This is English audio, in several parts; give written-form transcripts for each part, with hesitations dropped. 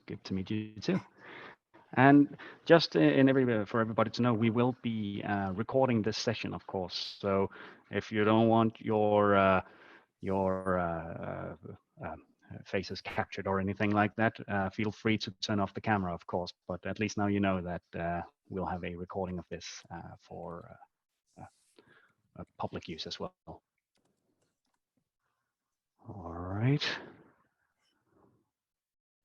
good to meet you too. And just for everybody to know, we will be recording this session, of course. So if you don't want your faces captured or anything like that, feel free to turn off the camera, of course. But at least now you know that we'll have a recording of this for public use as well. All right.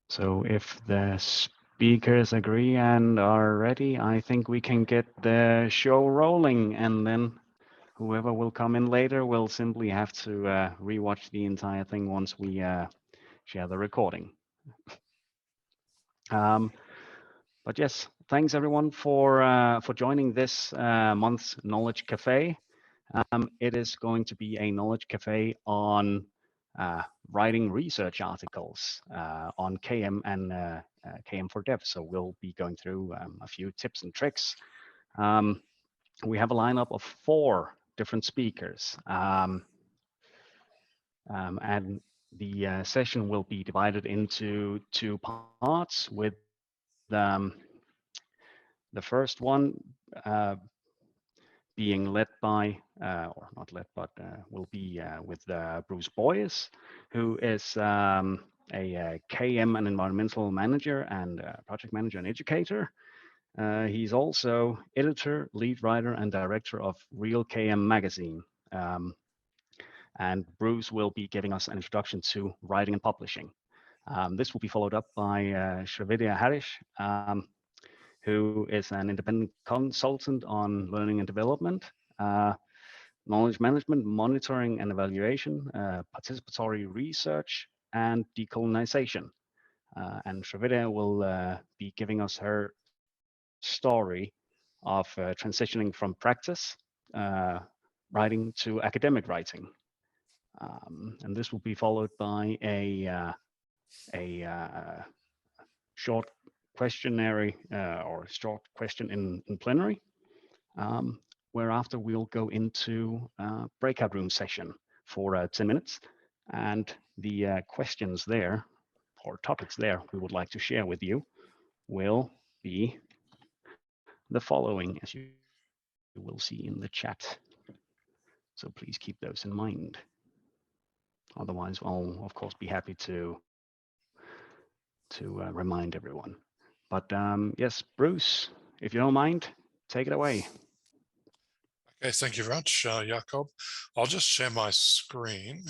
So if the speakers agree and are ready, I think we can get the show rolling, and then whoever will come in later will simply have to rewatch the entire thing once we share the recording. But yes, thanks everyone for joining this month's Knowledge Café. It is going to be a Knowledge Café on writing research articles on KM and KM4Dev. So we'll be going through a few tips and tricks. We have a lineup of 4 different speakers. And the session will be divided into 2 parts, with the first one being led by, or not led, but will be with Bruce Boyes, who is a KM and environmental manager and project manager and educator. He's also editor, lead writer, and director of Real KM magazine. And Bruce will be giving us an introduction to writing and publishing. This will be followed up by Srividya Harish, who is an independent consultant on learning and development, knowledge management, monitoring and evaluation, participatory research, and decolonization. And Srividya will be giving us her story of transitioning from practice writing to academic writing. And this will be followed by a short questionnaire or short question in plenary, whereafter we'll go into a breakout room session for 10 minutes. And the questions there, or topics there, we would like to share with you will be the following, as you will see in the chat. So please keep those in mind. Otherwise, I'll of course be happy to remind everyone. But yes, Bruce, if you don't mind, take it away. Okay, thank you very much, Jakob. I'll just share my screen.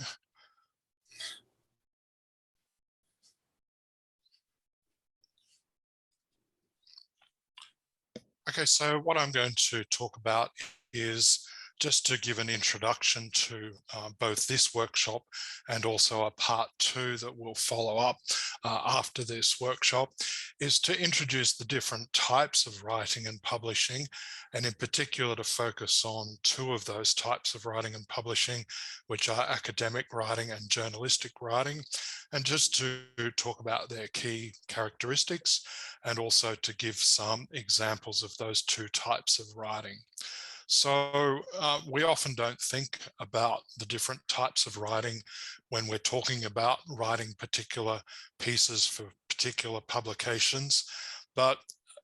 Okay, so what I'm going to talk about is just to give an introduction to both this workshop and also a part 2 that will follow up after this workshop, is to introduce the different types of writing and publishing, and in particular to focus on 2 of those types of writing and publishing, which are academic writing and journalistic writing, and just to talk about their key characteristics and also to give some examples of those 2 types of writing. So we often don't think about the different types of writing when we're talking about writing particular pieces for particular publications. But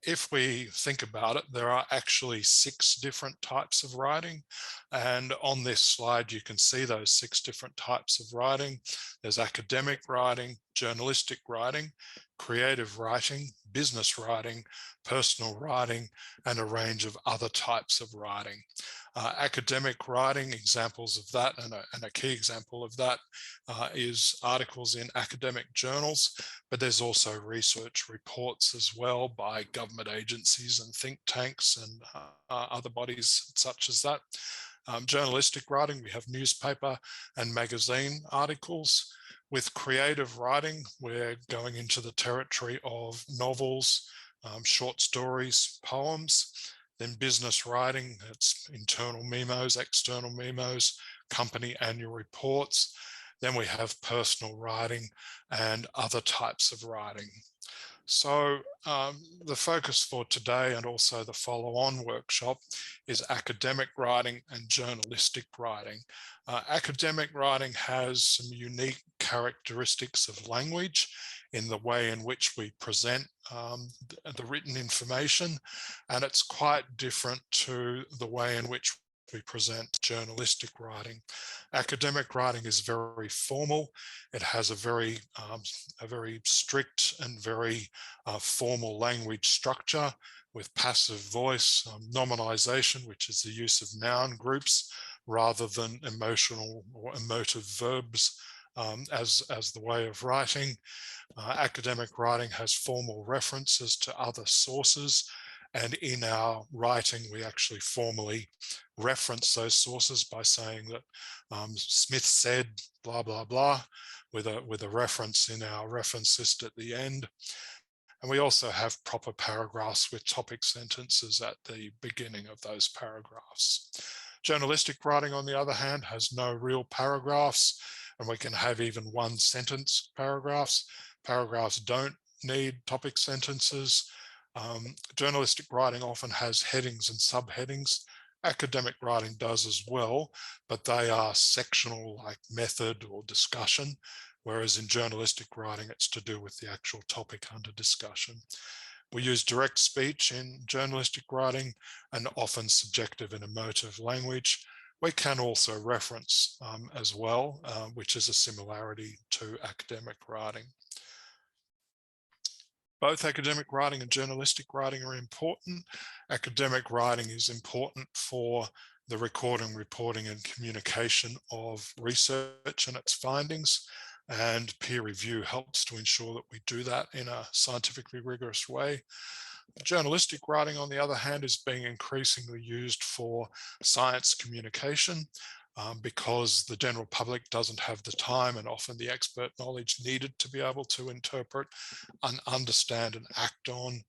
if we think about it, there are actually 6 different types of writing. And on this slide, you can see those 6 different types of writing. There's academic writing, journalistic writing, creative writing, business writing, personal writing, and a range of other types of writing. Academic writing, examples of that, and a key example of that is articles in academic journals, but there's also research reports as well by government agencies and think tanks and other bodies such as that. Journalistic writing, we have newspaper and magazine articles. With creative writing, we're going into the territory of novels, short stories, poems. Then business writing, it's internal memos, external memos, company annual reports. Then we have personal writing and other types of writing. So the focus for today and also the follow-on workshop is academic writing and journalistic writing. Academic writing has some unique characteristics of language in the way in which we present the written information, and it's quite different to the way in which we present journalistic writing. Academic writing is very formal. It has a very strict and very formal language structure with passive voice, nominalization, which is the use of noun groups rather than emotional or emotive verbs as the way of writing. Academic writing has formal references to other sources, and in our writing we actually formally reference those sources by saying that Smith said blah blah blah with a reference in our reference list at the end. And we also have proper paragraphs with topic sentences at the beginning of those paragraphs. Journalistic writing, on the other hand, has no real paragraphs, and we can have even one sentence paragraphs. Paragraphs don't need topic sentences. Journalistic writing often has headings and subheadings. Academic writing does as well, but they are sectional, like method or discussion, whereas in journalistic writing, it's to do with the actual topic under discussion. We use direct speech in journalistic writing and often subjective and emotive language. We can also reference as well, which is a similarity to academic writing. Both academic writing and journalistic writing are important. Academic writing is important for the recording, reporting, and communication of research and its findings, and peer review helps to ensure that we do that in a scientifically rigorous way. Journalistic writing, on the other hand, is being increasingly used for science communication because the general public doesn't have the time and often the expert knowledge needed to be able to interpret and understand and act on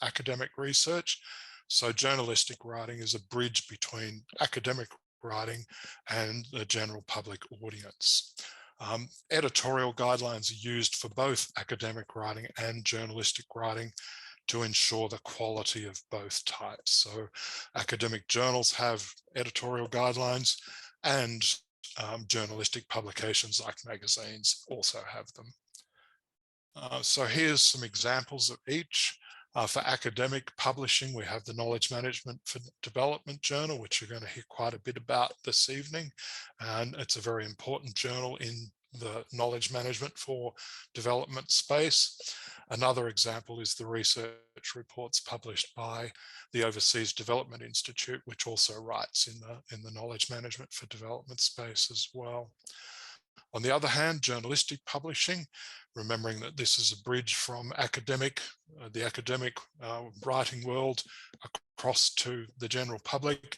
academic research. So journalistic writing is a bridge between academic writing and the general public audience. Editorial guidelines are used for both academic writing and journalistic writing to ensure the quality of both types. So academic journals have editorial guidelines, and journalistic publications like magazines also have them. So here's some examples of each. For academic publishing, we have the Knowledge Management for Development Journal, which you're going to hear quite a bit about this evening. And it's a very important journal in the knowledge management for development space. Another example is the research reports published by the Overseas Development Institute, which also writes in the knowledge management for development space as well. On the other hand, journalistic publishing, remembering that this is a bridge from the academic writing world across to the general public.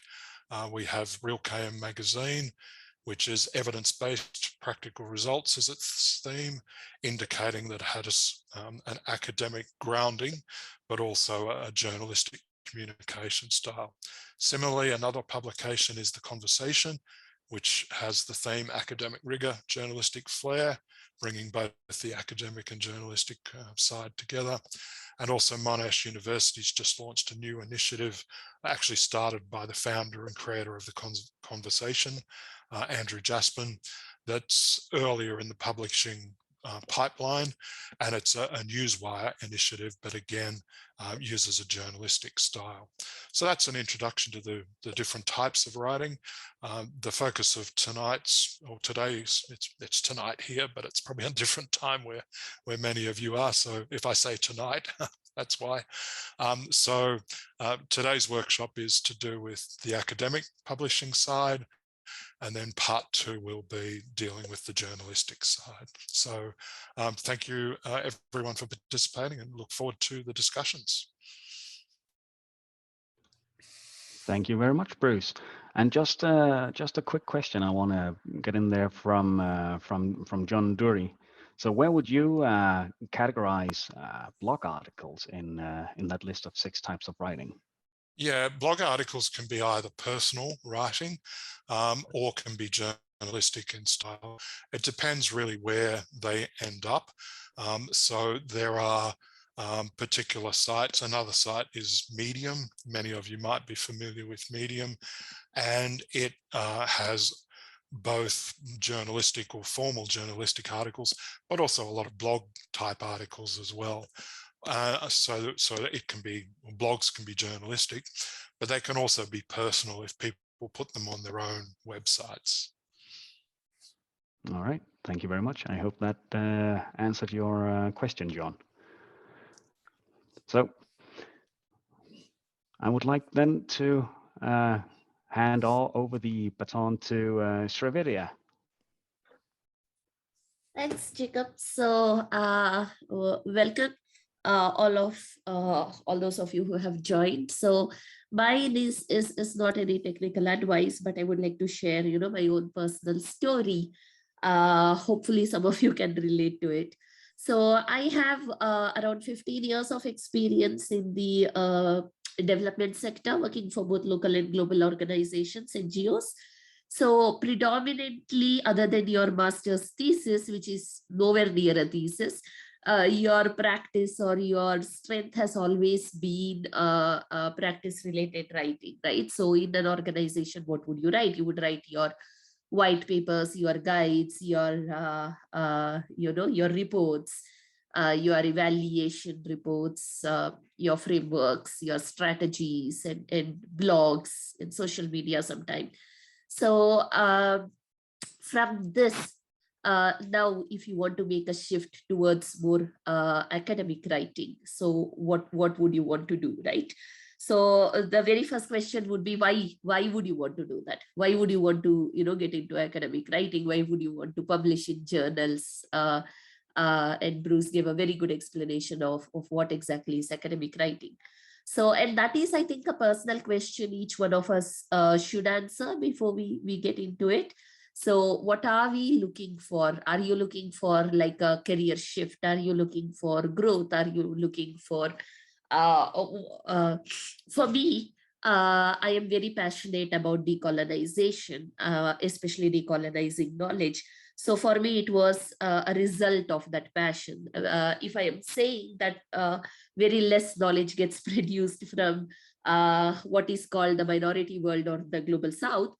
We have Real KM magazine, which is evidence-based practical results as its theme, indicating that it had an academic grounding, but also a journalistic communication style. Similarly, another publication is The Conversation, which has the theme academic rigor, journalistic flair, bringing both the academic and journalistic side together. And also Monash University's just launched a new initiative, actually started by the founder and creator of The Conversation, Andrew Jaspin, that's earlier in the publishing pipeline, and it's a newswire initiative, but again, uses a journalistic style. So that's an introduction to the different types of writing. The focus of tonight's, or today's, it's tonight here, but it's probably a different time where many of you are. So if I say tonight, that's why. Today's workshop is to do with the academic publishing side, and then part two will be dealing with the journalistic side. So thank you everyone for participating, and look forward to the discussions. Thank you very much, Bruce. And just a quick question I want to get in there from John Dury. So where would you categorize blog articles in that list of 6 types of writing? Yeah, blog articles can be either personal writing or can be journalistic in style. It depends really where they end up. So there are particular sites. Another site is Medium. Many of you might be familiar with Medium, and it has both journalistic or formal journalistic articles, but also a lot of blog type articles as well. So that it can be, blogs can be journalistic, but they can also be personal if people put them on their own websites. All right, thank you very much. I hope that answered your question, John. So I would like then to hand over the baton to Srividya. Thanks, Jacob. So welcome all those of you who have joined. So mine is not any technical advice, but I would like to share, my own personal story. Hopefully some of you can relate to it. So I have around 15 years of experience in the development sector, working for both local and global organizations, NGOs. So predominantly, other than your master's thesis, which is nowhere near a thesis, your practice or your strength has always been practice-related writing, right? So in an organization, what would you write? You would write your white papers, your guides, your your reports, your evaluation reports, your frameworks, your strategies, and blogs and social media sometimes. So from this, now if you want to make a shift towards more academic writing, so what would you want to do, right? So the very first question would be, why would you want to do that? Why would you want to get into academic writing? Why would you want to publish in journals? And Bruce gave a very good explanation of what exactly is academic writing. So, and that is, I think, a personal question each one of us should answer before we get into it. So what are we looking for? Are you looking for like a career shift? Are you looking for growth? Are you looking for me, I am very passionate about decolonization, especially decolonizing knowledge. So for me, it was a result of that passion. If I am saying that very less knowledge gets produced from what is called the minority world or the global south,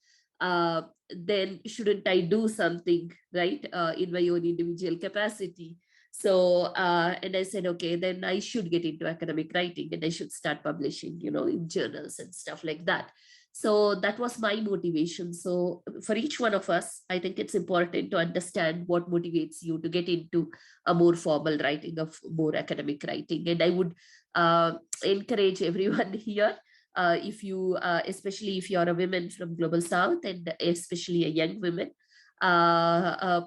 then shouldn't I do something, right, in my own individual capacity? So, and I said, okay, then I should get into academic writing and I should start publishing, in journals and stuff like that. So that was my motivation. So for each one of us, I think it's important to understand what motivates you to get into a more formal writing, of more academic writing. And I would encourage everyone here, if you, especially if you're a woman from Global South and especially a young woman,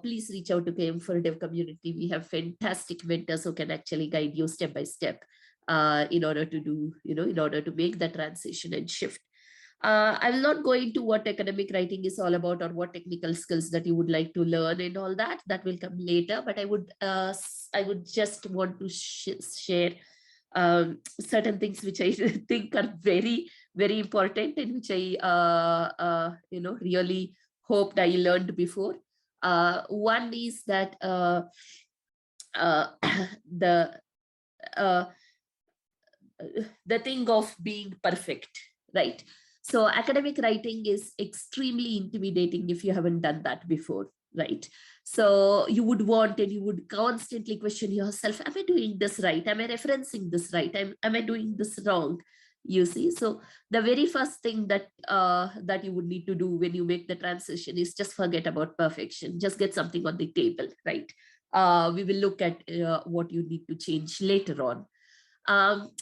please reach out to KM4 Dev community. We have fantastic mentors who can actually guide you step by step in order to do, in order to make the transition and shift. I will not go into what academic writing is all about or what technical skills that you would like to learn and all that. That will come later. But I would just want to share certain things which I think are very, very important and which I, really hoped I learned before. One is that the thing of being perfect, right? So academic writing is extremely intimidating if you haven't done that before, right? So you would want and you would constantly question yourself, am I doing this right? Am I referencing this right? Am I doing this wrong? You see, so the very first thing that that you would need to do when you make the transition is just forget about perfection. Just get something on the table, right? We will look at what you need to change later on.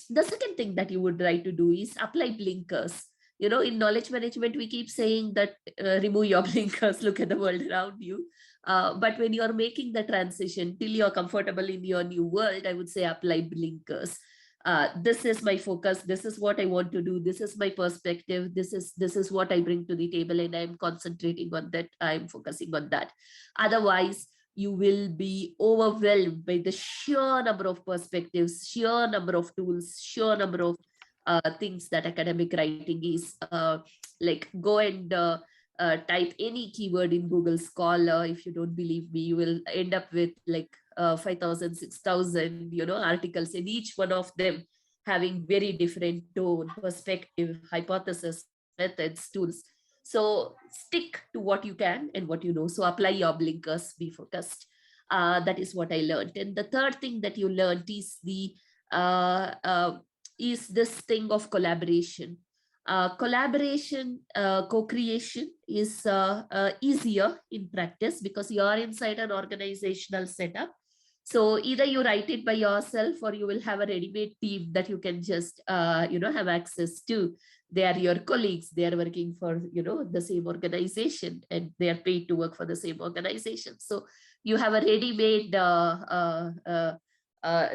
The second thing that you would try to do is apply blinkers. In knowledge management, we keep saying that remove your blinkers, look at the world around you. But when you're making the transition till you're comfortable in your new world, I would say apply blinkers. This is my focus. This is what I want to do. This is my perspective. This is what I bring to the table, and I'm concentrating on that. I'm focusing on that. Otherwise, you will be overwhelmed by the sheer number of perspectives, sheer number of tools, sheer number of things that academic writing is. Like go and type any keyword in Google Scholar. If you don't believe me, you will end up with like 5,000, 6,000, articles, and each one of them having very different tone, perspective, hypothesis, methods, tools. So stick to what you can and what you know. So apply your blinkers, be focused. That is what I learned. And the third thing that you learned is this thing of collaboration. Collaboration, co-creation is easier in practice because you are inside an organizational setup. So either you write it by yourself or you will have a ready-made team that you can just, have access to. They are your colleagues. They are working for, the same organization and they are paid to work for the same organization. So you have a ready-made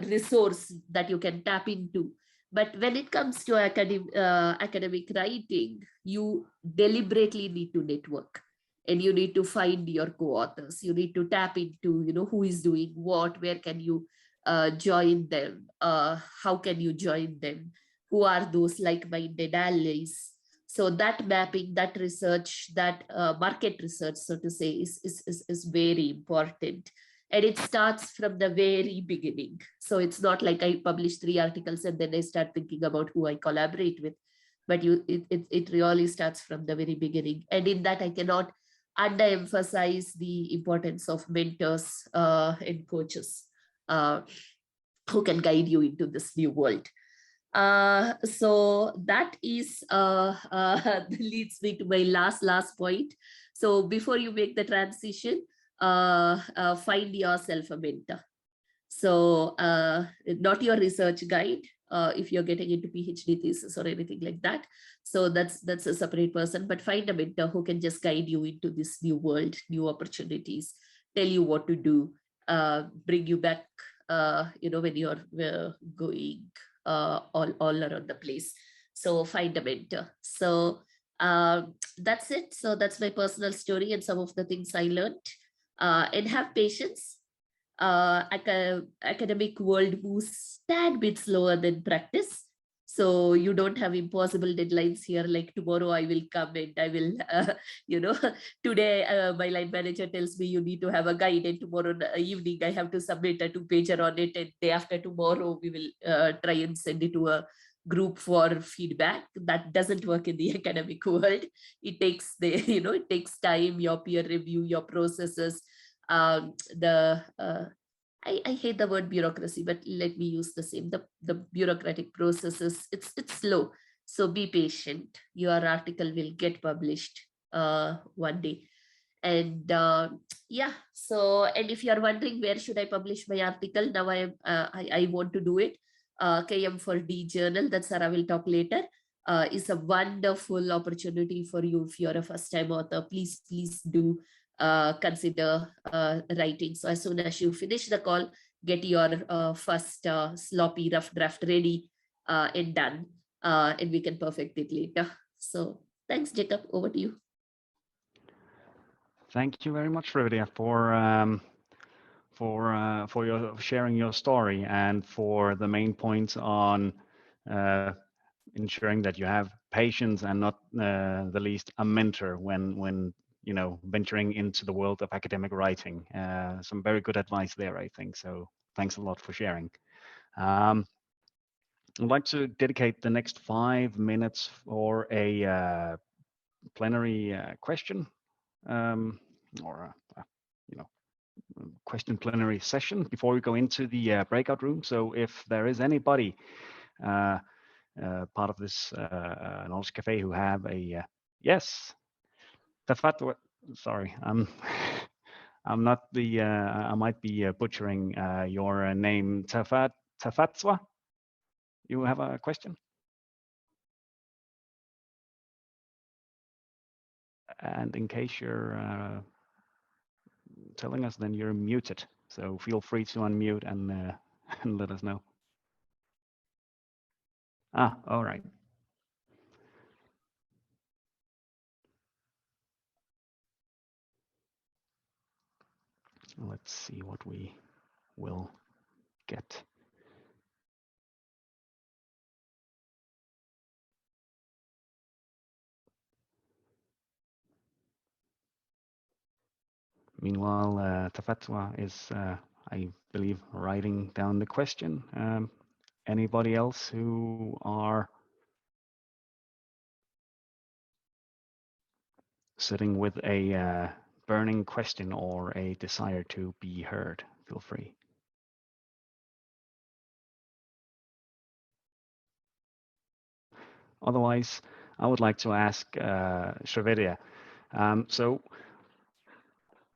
resource that you can tap into. But when it comes to academic writing, you deliberately need to network. And you need to find your co-authors. You need to tap into, who is doing what, where can you join them, how can you join them, who are those like-minded allies. So that mapping, that research, that market research, so to say, is very important. And it starts from the very beginning. So it's not like I publish 3 articles and then I start thinking about who I collaborate with, but it really starts from the very beginning. And in that, I cannot underemphasize the importance of mentors and coaches who can guide you into this new world. So that is leads me to my last point. So before you make the transition, find yourself a mentor. So not your research guide, if you're getting into PhD thesis or anything like that. So that's a separate person, but find a mentor who can just guide you into this new world, new opportunities, tell you what to do, bring you back, when you're going all around the place. So find a mentor. So that's it. So that's my personal story and some of the things I learned. And have patience. Academic world moves tad bit slower than practice. So you don't have impossible deadlines here, like tomorrow I will come and I will, today my line manager tells me you need to have a guide and tomorrow evening I have to submit a 2-pager on it, and day after tomorrow we will try and send it to a group for feedback. That doesn't work in the academic world. It takes it takes time, your peer review, your processes. I hate the word bureaucracy, but let me use the same. The bureaucratic processes, it's slow. So be patient. Your article will get published one day. And yeah, so, and if you're wondering where should I publish my article, now I want to do it. Km4 Journal, that Sarah will talk later, is a wonderful opportunity for you. If you're a first-time author, please do consider writing. So as soon as you finish the call, get your first sloppy rough draft ready and done, and we can perfect it later. So thanks, Jacob. Over to you. Thank you very much, Srividya, for your sharing your story and for the main points on ensuring that you have patience and not the least a mentor when venturing into the world of academic writing. Some very good advice there, I think. So thanks a lot for sharing. I'd like to dedicate the next 5 minutes for a plenary question or question plenary session before we go into the breakout room. So if there is anybody part of this Knowledge Café who have a yes, Tafat, sorry, I'm not the I might be butchering your name. Tafatswa, you have a question? And in case you're telling us, then you're muted. So feel free to unmute and let us know. All right. Let's see what we will get. Meanwhile, Tafatwa is, I believe, writing down the question. Anybody else who are sitting with a burning question or a desire to be heard, feel free. Otherwise, I would like to ask Srividya. So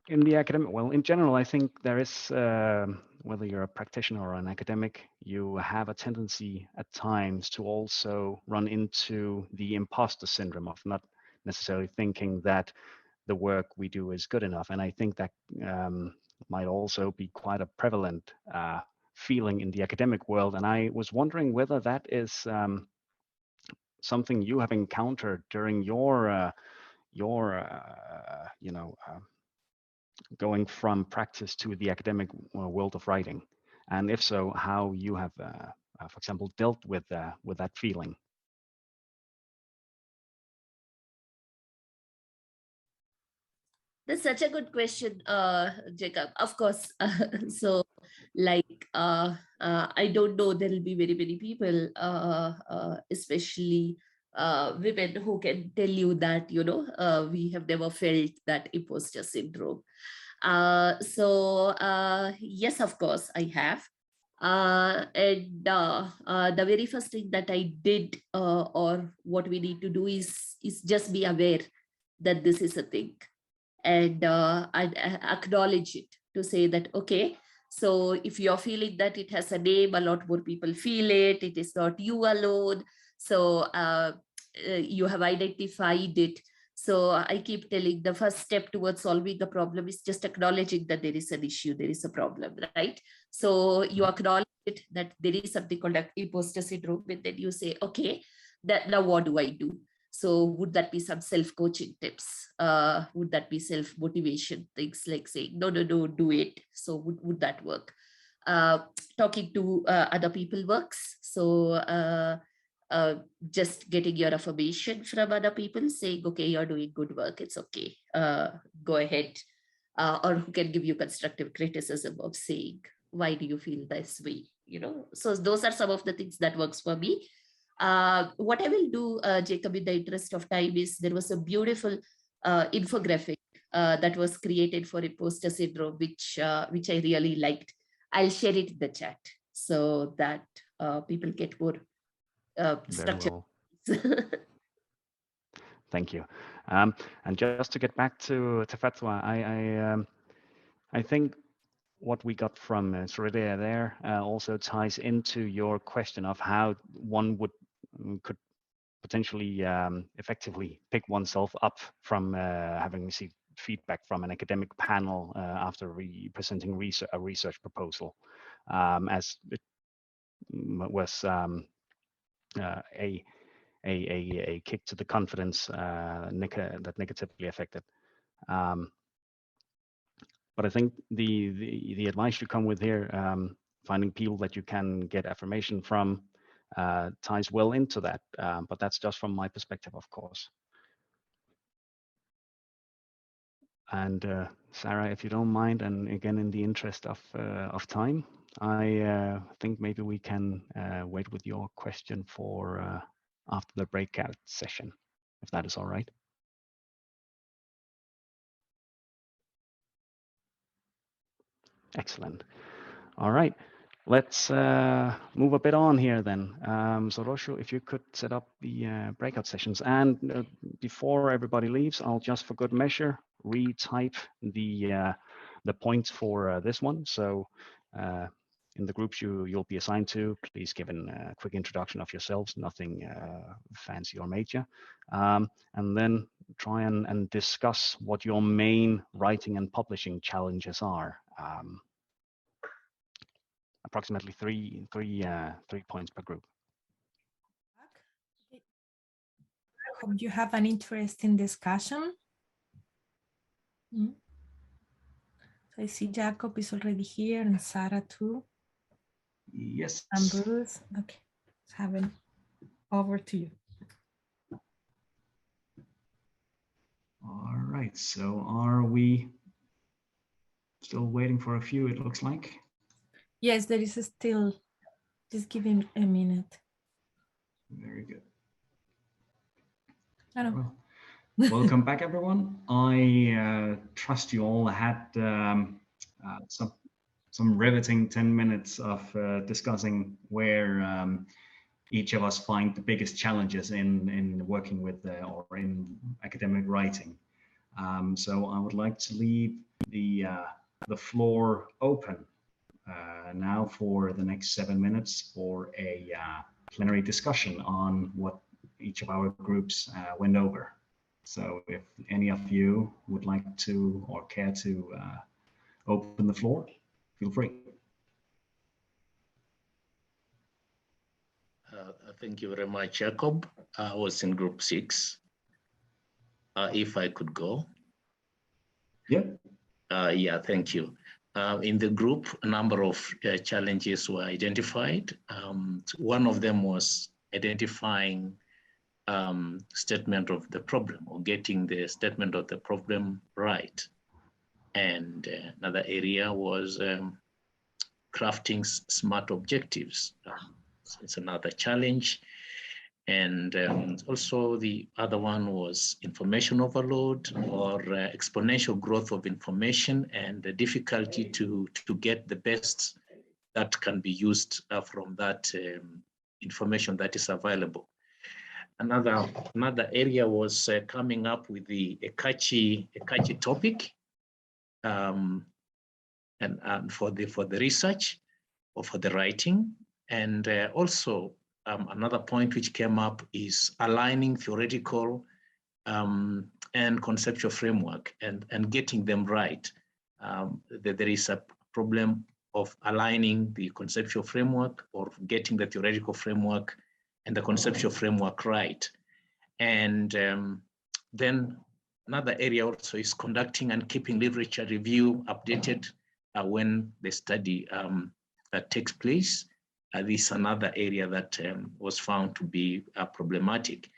in the academic, well, in general, I think there is, whether you're a practitioner or an academic, you have a tendency at times to also run into the imposter syndrome of not necessarily thinking that the work we do is good enough. And I think that might also be quite a prevalent feeling in the academic world. And I was wondering whether that is something you have encountered during your going from practice to the academic world of writing, and if so, how you have, for example, dealt with that feeling. That's such a good question, Jacob. Of course, so like I don't know, there will be very many people, especially women, who can tell you that we have never felt that imposter syndrome. Yes, of course, I have. And the very first thing that I did, or what we need to do, is just be aware that this is a thing, and I acknowledge it, to say that, okay, so if you're feeling that it has a name, a lot more people feel it. It is not you alone. So you have identified it. So I keep telling, the first step towards solving a problem is just acknowledging that there is an issue, there is a problem, right? So you acknowledge it, that there is something called imposter syndrome, and then you say, okay, that now what do I do? So would that be some self-coaching tips? Would that be self-motivation things, like saying, no, do it? So would that work? Talking to other people works. So just getting your affirmation from other people, saying, okay, you're doing good work, it's okay, go ahead. Or who can give you constructive criticism of saying, why do you feel this way? So those are some of the things that works for me. What I will do, Jacob, in the interest of time, is there was a beautiful infographic that was created for imposter syndrome, which I really liked. I'll share it in the chat so that people get more structure. Well. Thank you. And just to get back to Fatwa, I think what we got from Srividya there also ties into your question of how one could potentially effectively pick oneself up from having received feedback from an academic panel after presenting a research proposal, as it was a kick to the confidence that negatively affected. But I think the advice you come with here, finding people that you can get affirmation from, ties well into that. But that's just from my perspective, of course. And Sarah, if you don't mind, and again, in the interest of time, I think maybe we can wait with your question for after the breakout session, if that is all right. Excellent. All right, let's move a bit on here then. So Roshu, if you could set up the breakout sessions. And before everybody leaves, I'll just for good measure retype the points for this one. So in the groups you'll be assigned to, please give a quick introduction of yourselves, nothing fancy or major. And then try and discuss what your main writing and publishing challenges are. Approximately three points per group. Hope you have an interesting discussion. So I see Jacob is already here, and Sarah too. Yes. And Bruce. Okay, let's have it over to you. All right, so are we still waiting for a few, it looks like? Yes, there is still, just give him a minute. Very good. I don't know. Well, Welcome back, everyone. I trust you all had some riveting 10 minutes of discussing where each of us find the biggest challenges in working with or in academic writing. So I would like to leave the floor open now for the next 7 minutes for a plenary discussion on what each of our groups went over. So if any of you would like to or care to open the floor, feel free. Thank you very much, Jacob. I was in group 6. If I could go. Yeah. Yeah, thank you. In the group, a number of challenges were identified. One of them was identifying statement of the problem or getting the statement of the problem right. And another area was crafting smart objectives. It's another challenge. And also the other one was information overload or exponential growth of information and the difficulty to get the best that can be used from that information that is available. Another area was coming up with a catchy topic and for the research or for the writing. And also another point which came up is aligning theoretical and conceptual framework and getting them right. There is a problem of aligning the conceptual framework or getting the theoretical framework and the conceptual framework right. And then another area also is conducting and keeping literature review updated when the study that takes place. This is another area that was found to be problematic.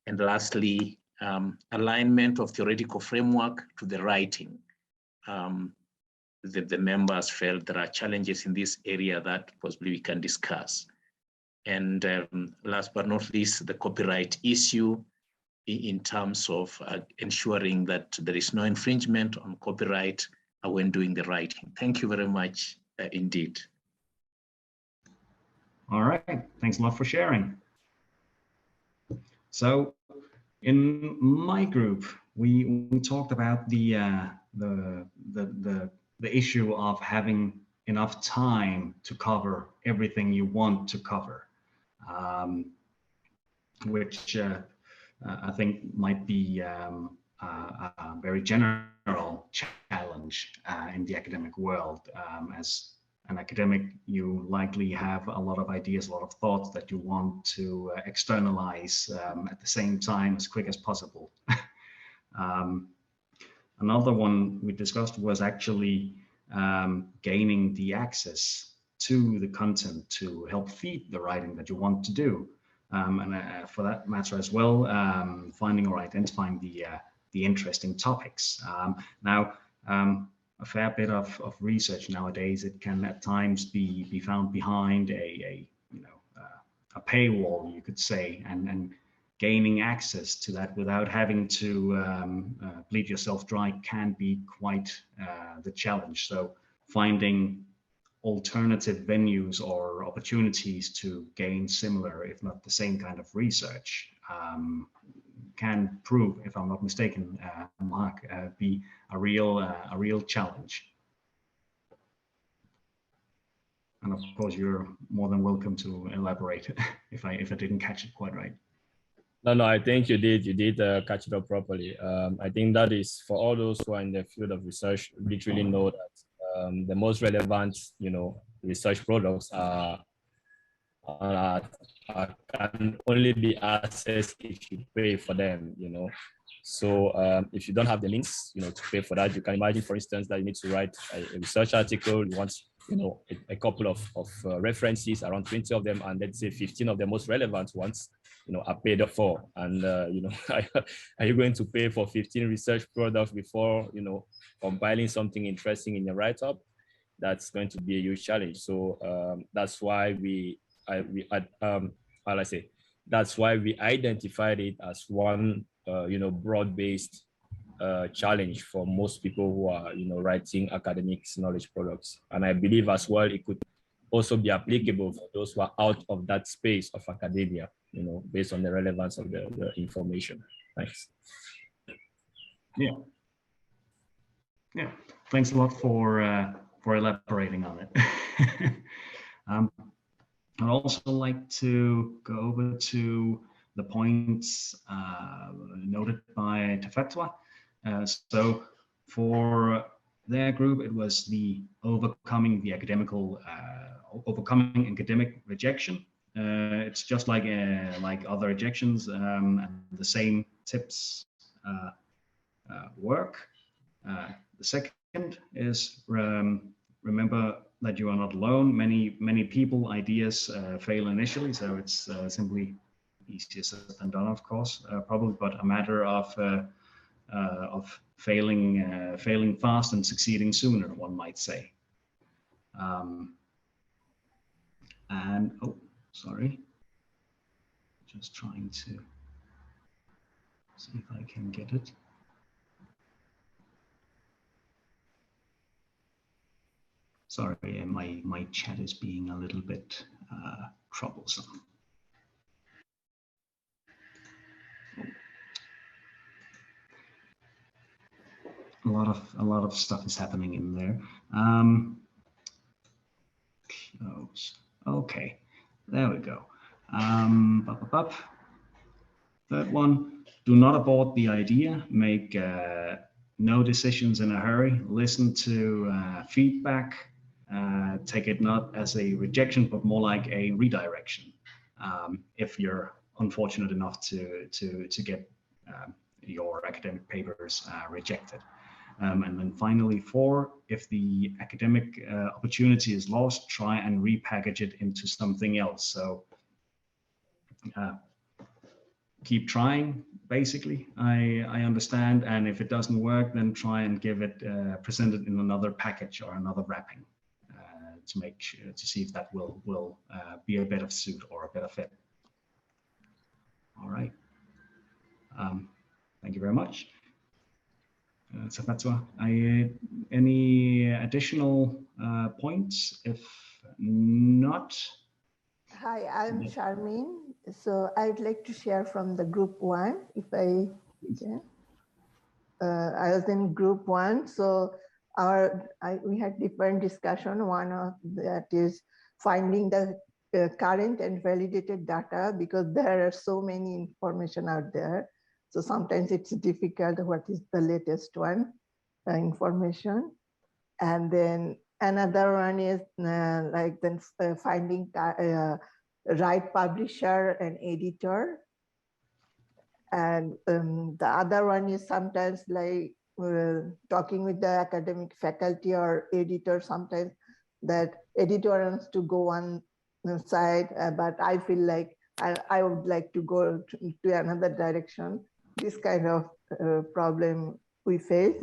And lastly, alignment of theoretical framework to the writing. The members felt there are challenges in this area that possibly we can discuss. And last but not least, the copyright issue in terms of ensuring that there is no infringement on copyright when doing the writing. Thank you very much indeed. All right, thanks a lot for sharing. So in my group, we talked about the issue of having enough time to cover everything you want to cover, which I think might be a very general challenge in the academic world. As an academic, you likely have a lot of ideas, a lot of thoughts that you want to externalize at the same time as quick as possible. Another one we discussed was actually gaining the access to the content to help feed the writing that you want to do. And for that matter as well, finding or identifying the interesting topics. Now, a fair bit of research nowadays, it can at times be found behind a paywall, you could say, and gaining access to that without having to bleed yourself dry can be quite the challenge. So finding alternative venues or opportunities to gain similar, if not the same kind of research can prove, if I'm not mistaken, Mark, be a real challenge. And of course, you're more than welcome to elaborate if I didn't catch it quite right. No, I think you did catch it up properly. I think that is for all those who are in the field of research, literally know that the most relevant, research products can only be accessed if you pay for them, So if you don't have the links, to pay for that, you can imagine, for instance, that you need to write a research article. You want, a couple of references, around 20 of them, and let's say 15 of the most relevant ones, are paid for. And, are you going to pay for 15 research products before, compiling something interesting in your write-up? That's going to be a huge challenge. So that's why that's why we identified it as one broad-based challenge for most people who are, writing academics knowledge products. And I believe as well, it could also be applicable for those who are out of that space of academia, based on the relevance of the information. Thanks. Yeah. Thanks a lot for elaborating on it. I'd also like to go over to the points noted by Tefetwa. So for their group, it was the overcoming academic rejection. It's just like other rejections, and the same tips work. The second is remember that you are not alone. Many people, ideas fail initially, so it's simply easier said than done, of course, probably, but a matter of failing fast and succeeding sooner, one might say. And oh, sorry, just trying to see if I can get it. Sorry, my chat is being a little bit troublesome. A lot of stuff is happening in there. Close. Okay, there we go. Third one: do not abort the idea. Make no decisions in a hurry. Listen to feedback. Take it not as a rejection, but more like a redirection. If you're unfortunate enough to get your academic papers rejected. And then finally, 4, if the academic opportunity is lost, try and repackage it into something else. So keep trying, basically, I understand. And if it doesn't work, then try and give it, present it in another package or another wrapping to make sure, to see if that will be a better suit or a better fit. All right. Thank you very much. Safatwa, any additional points? If not. Hi, I'm Charmaine. So I'd like to share from the group 1, if I can. I was in group 1, so we had different discussion. One of that is finding the current and validated data, because there are so many information out there. So sometimes it's difficult, what is the latest one information. And then another one is finding right publisher and editor. And the other one is sometimes like talking with the academic faculty or editor. Sometimes that editor wants to go one side, but I feel like I would like to go to another direction. This kind of problem we face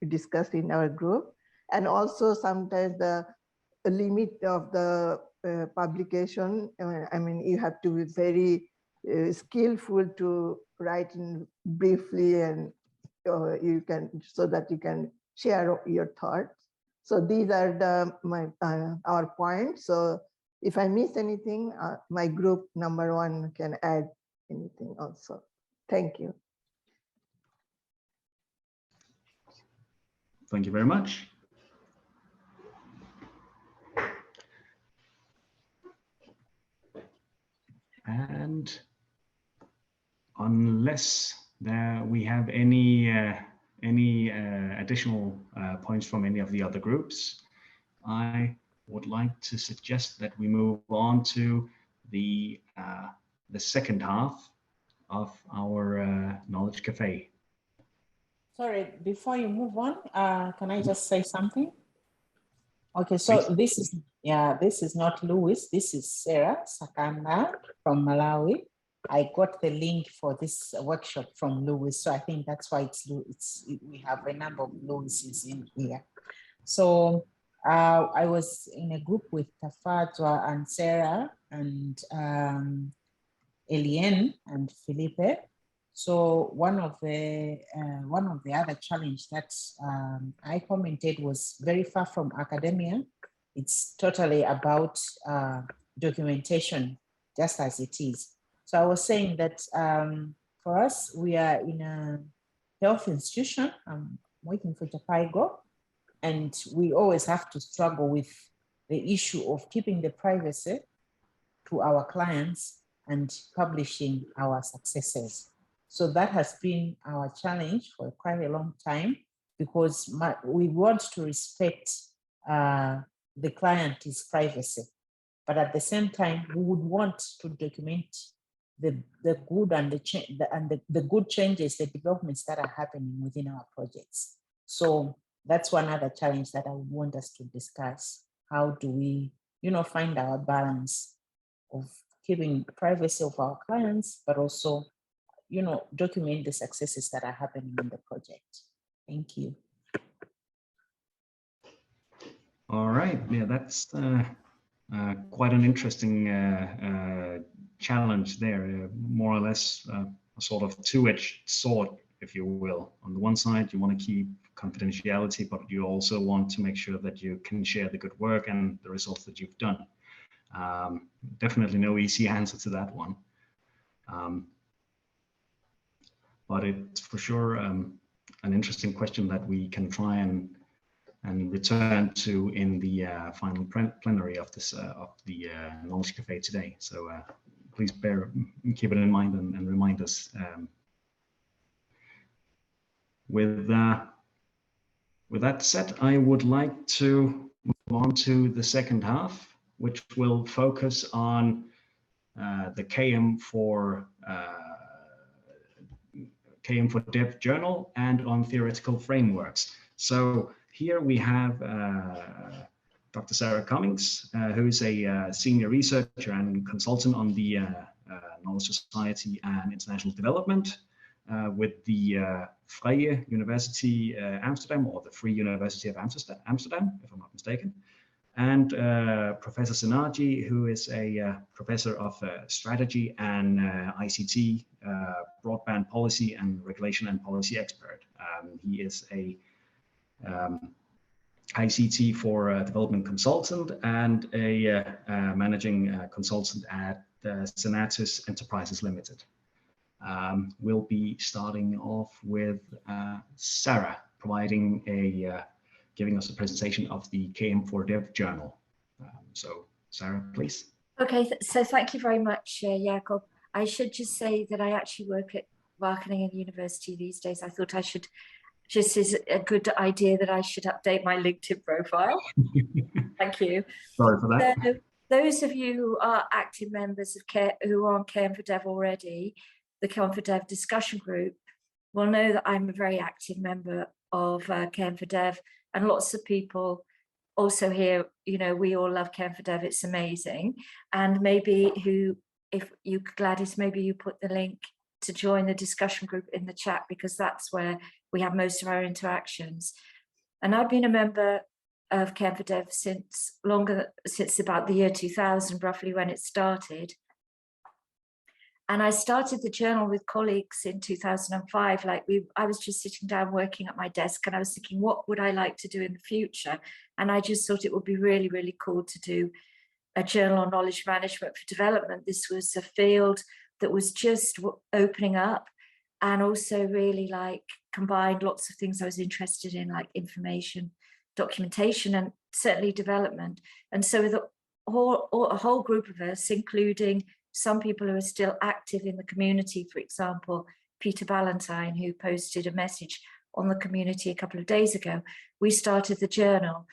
discussed in our group. And also sometimes the limit of the publication. I mean, you have to be very skillful to write in briefly, and you can, so that you can share your thoughts. So these are our points. So if I miss anything, my group number 1 can add anything also. Thank you. Thank you very much. And unless we have any additional points from any of the other groups, I would like to suggest that we move on to the second half of our Knowledge Café. Sorry, before you move on, can I just say something? Okay, so this is not Louis, this is Sarah Sakanda from Malawi. I got the link for this workshop from Louis, so I think that's why we have a number of Louises in here. So I was in a group with Tafatwa and Sarah and Eliane and Felipe. So one of the other challenge that I commented was very far from academia. It's totally about documentation, just as it is. So I was saying that for us, we are in a health institution. I'm working for Japaigo, and we always have to struggle with the issue of keeping the privacy to our clients and publishing our successes. So that has been our challenge for quite a long time, because we want to respect the client's privacy, but at the same time, we would want to document the good and the good changes, the developments that are happening within our projects. So that's one other challenge that I would want us to discuss. How do we, find our balance of keeping the privacy of our clients, but also, document the successes that are happening in the project. Thank you. All right, yeah, that's quite an interesting challenge there, more or less a sort of two-edged sword, if you will. On the one side, you want to keep confidentiality, but you also want to make sure that you can share the good work and the results that you've done. Definitely no easy answer to that one. But it's for sure an interesting question that we can try and return to in the final plenary of this of the Knowledge Café today. So please keep it in mind and remind us. With that said, I would like to move on to the second half, which will focus on the Km4 Dev Journal and on theoretical frameworks. So here we have Dr. Sarah Cummings, who is a senior researcher and consultant on the Knowledge Society and International Development with the Vrije University Amsterdam, or the Free University of Amsterdam, if I'm not mistaken. And Professor Senaji, who is a professor of strategy and ICT, broadband policy and regulation and policy expert. He is a ICT for development consultant and a managing consultant at Senatus Enterprises Limited. We'll be starting off with Sarah providing giving us a presentation of the Km4 Dev Journal. So Sarah, please. Okay, so thank you very much, Jakob. I should just say that I actually work at Wageningen University these days. I thought I should, just as a good idea, that I should update my LinkedIn profile. Thank you. Sorry for that. So, those of you who are active members of who are on KM4 Dev already, the Km4 Dev discussion group, will know that I'm a very active member of KM4 Dev, and lots of people also here, we all love KM4 Dev, it's amazing. And maybe if you, Gladys, maybe you put the link to join the discussion group in the chat, because that's where we have most of our interactions. And I've been a member of Km4 Dev since about the year 2000, roughly, when it started. And I started the journal with colleagues in 2005. I was just sitting down working at my desk, and I was thinking, what would I like to do in the future? And I just thought it would be really, really cool to do a journal on knowledge management for development. This was a field that was just opening up, and also really combined lots of things I was interested in, like information, documentation, and certainly development. And so with a whole group of us, including some people who are still active in the community, for example, Peter Ballantyne, who posted a message on the community a couple of days ago, we started the journal.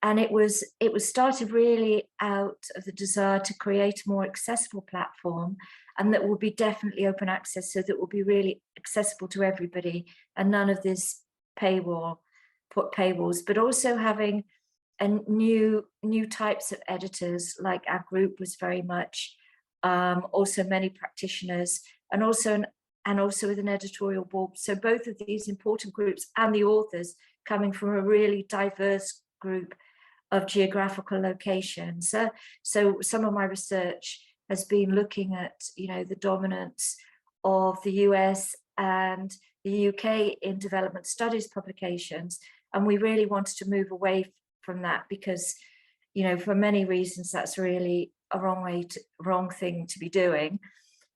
And it was started really out of the desire to create a more accessible platform, and that will be definitely open access, so that will be really accessible to everybody, and none of this paywalls, but also having new types of editors, like our group was very much, also many practitioners, and also with an editorial board. So both of these important groups and the authors coming from a really diverse group of geographical locations. So some of my research has been looking at, the dominance of the US and the UK in development studies publications. And we really wanted to move away from that because, you know, for many reasons, that's really a wrong thing to be doing.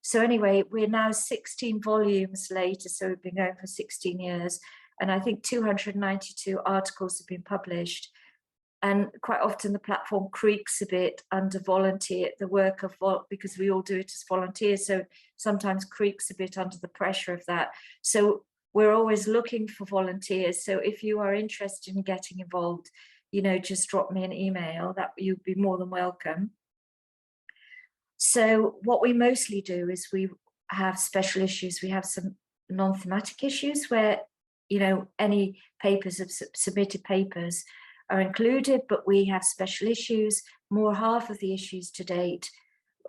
So anyway, we're now 16 volumes later, so we've been going for 16 years, and I think 292 articles have been published. And quite often the platform creaks a bit under volunteer, the work of, because we all do it as volunteers, so sometimes creaks a bit under the pressure of that. So we're always looking for volunteers. So if you are interested in getting involved, you know, just drop me an email, that you'd be more than welcome. So what we mostly do is we have special issues. We have some non-thematic issues where, you know, any papers of submitted papers are included, but we have special issues. Half of the issues to date,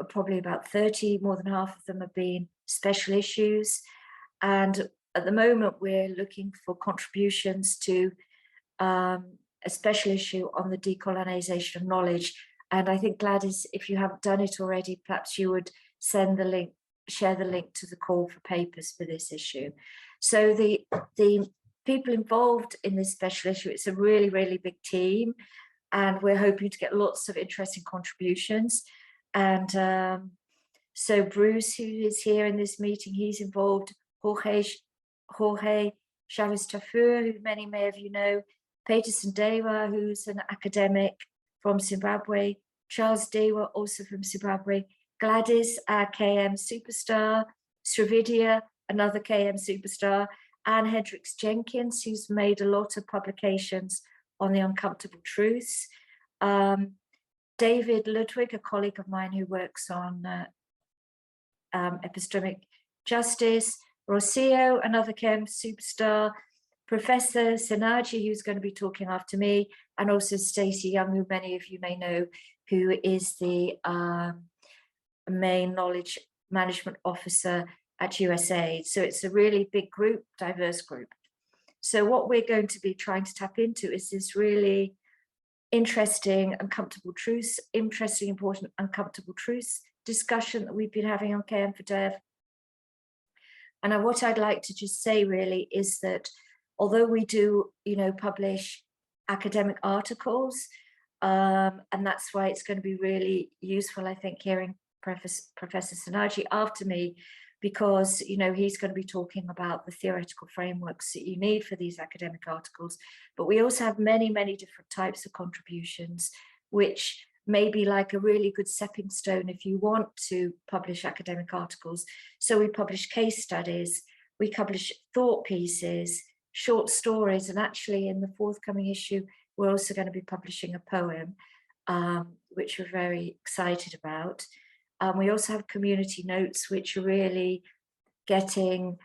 probably about 30, more than half of them have been special issues. And at the moment, we're looking for contributions to a special issue on the decolonization of knowledge. And I think, Gladys, if you haven't done it already, perhaps you would send the link, share the link to the call for papers for this issue. So the people involved in this special issue, it's a really, really big team, and we're hoping to get lots of interesting contributions. And so Bruce, who is here in this meeting, he's involved. Jorge Chavez-Tafur, who many may of you know, Peter Sandewa, who's an academic from Zimbabwe, Charles Dewa, also from Zimbabwe, Gladys, our KM superstar, Srividya, another KM superstar, Anne Hendricks Jenkins, who's made a lot of publications on the uncomfortable truths, David Ludwig, a colleague of mine who works on epistemic justice, Rocio, another KM superstar, Professor Senaji, who's going to be talking after me, and also Stacey Young, who many of you may know, who is the main knowledge management officer at USAID. So it's a really big group, diverse group. So what we're going to be trying to tap into is this really interesting, uncomfortable truths, interesting, important, uncomfortable truths discussion that we've been having on Km4Dev. And what I'd like to just say really is that although we do, you know, publish academic articles, and that's why it's going to be really useful, I think, hearing Professor Senaji after me, because, you know, he's going to be talking about the theoretical frameworks that you need for these academic articles. But we also have many, many different types of contributions, which may be like a really good stepping stone if you want to publish academic articles. So we publish case studies, we publish thought pieces, short stories, and actually in the forthcoming issue, we're also going to be publishing a poem, which we're very excited about. We also have community notes, which are really getting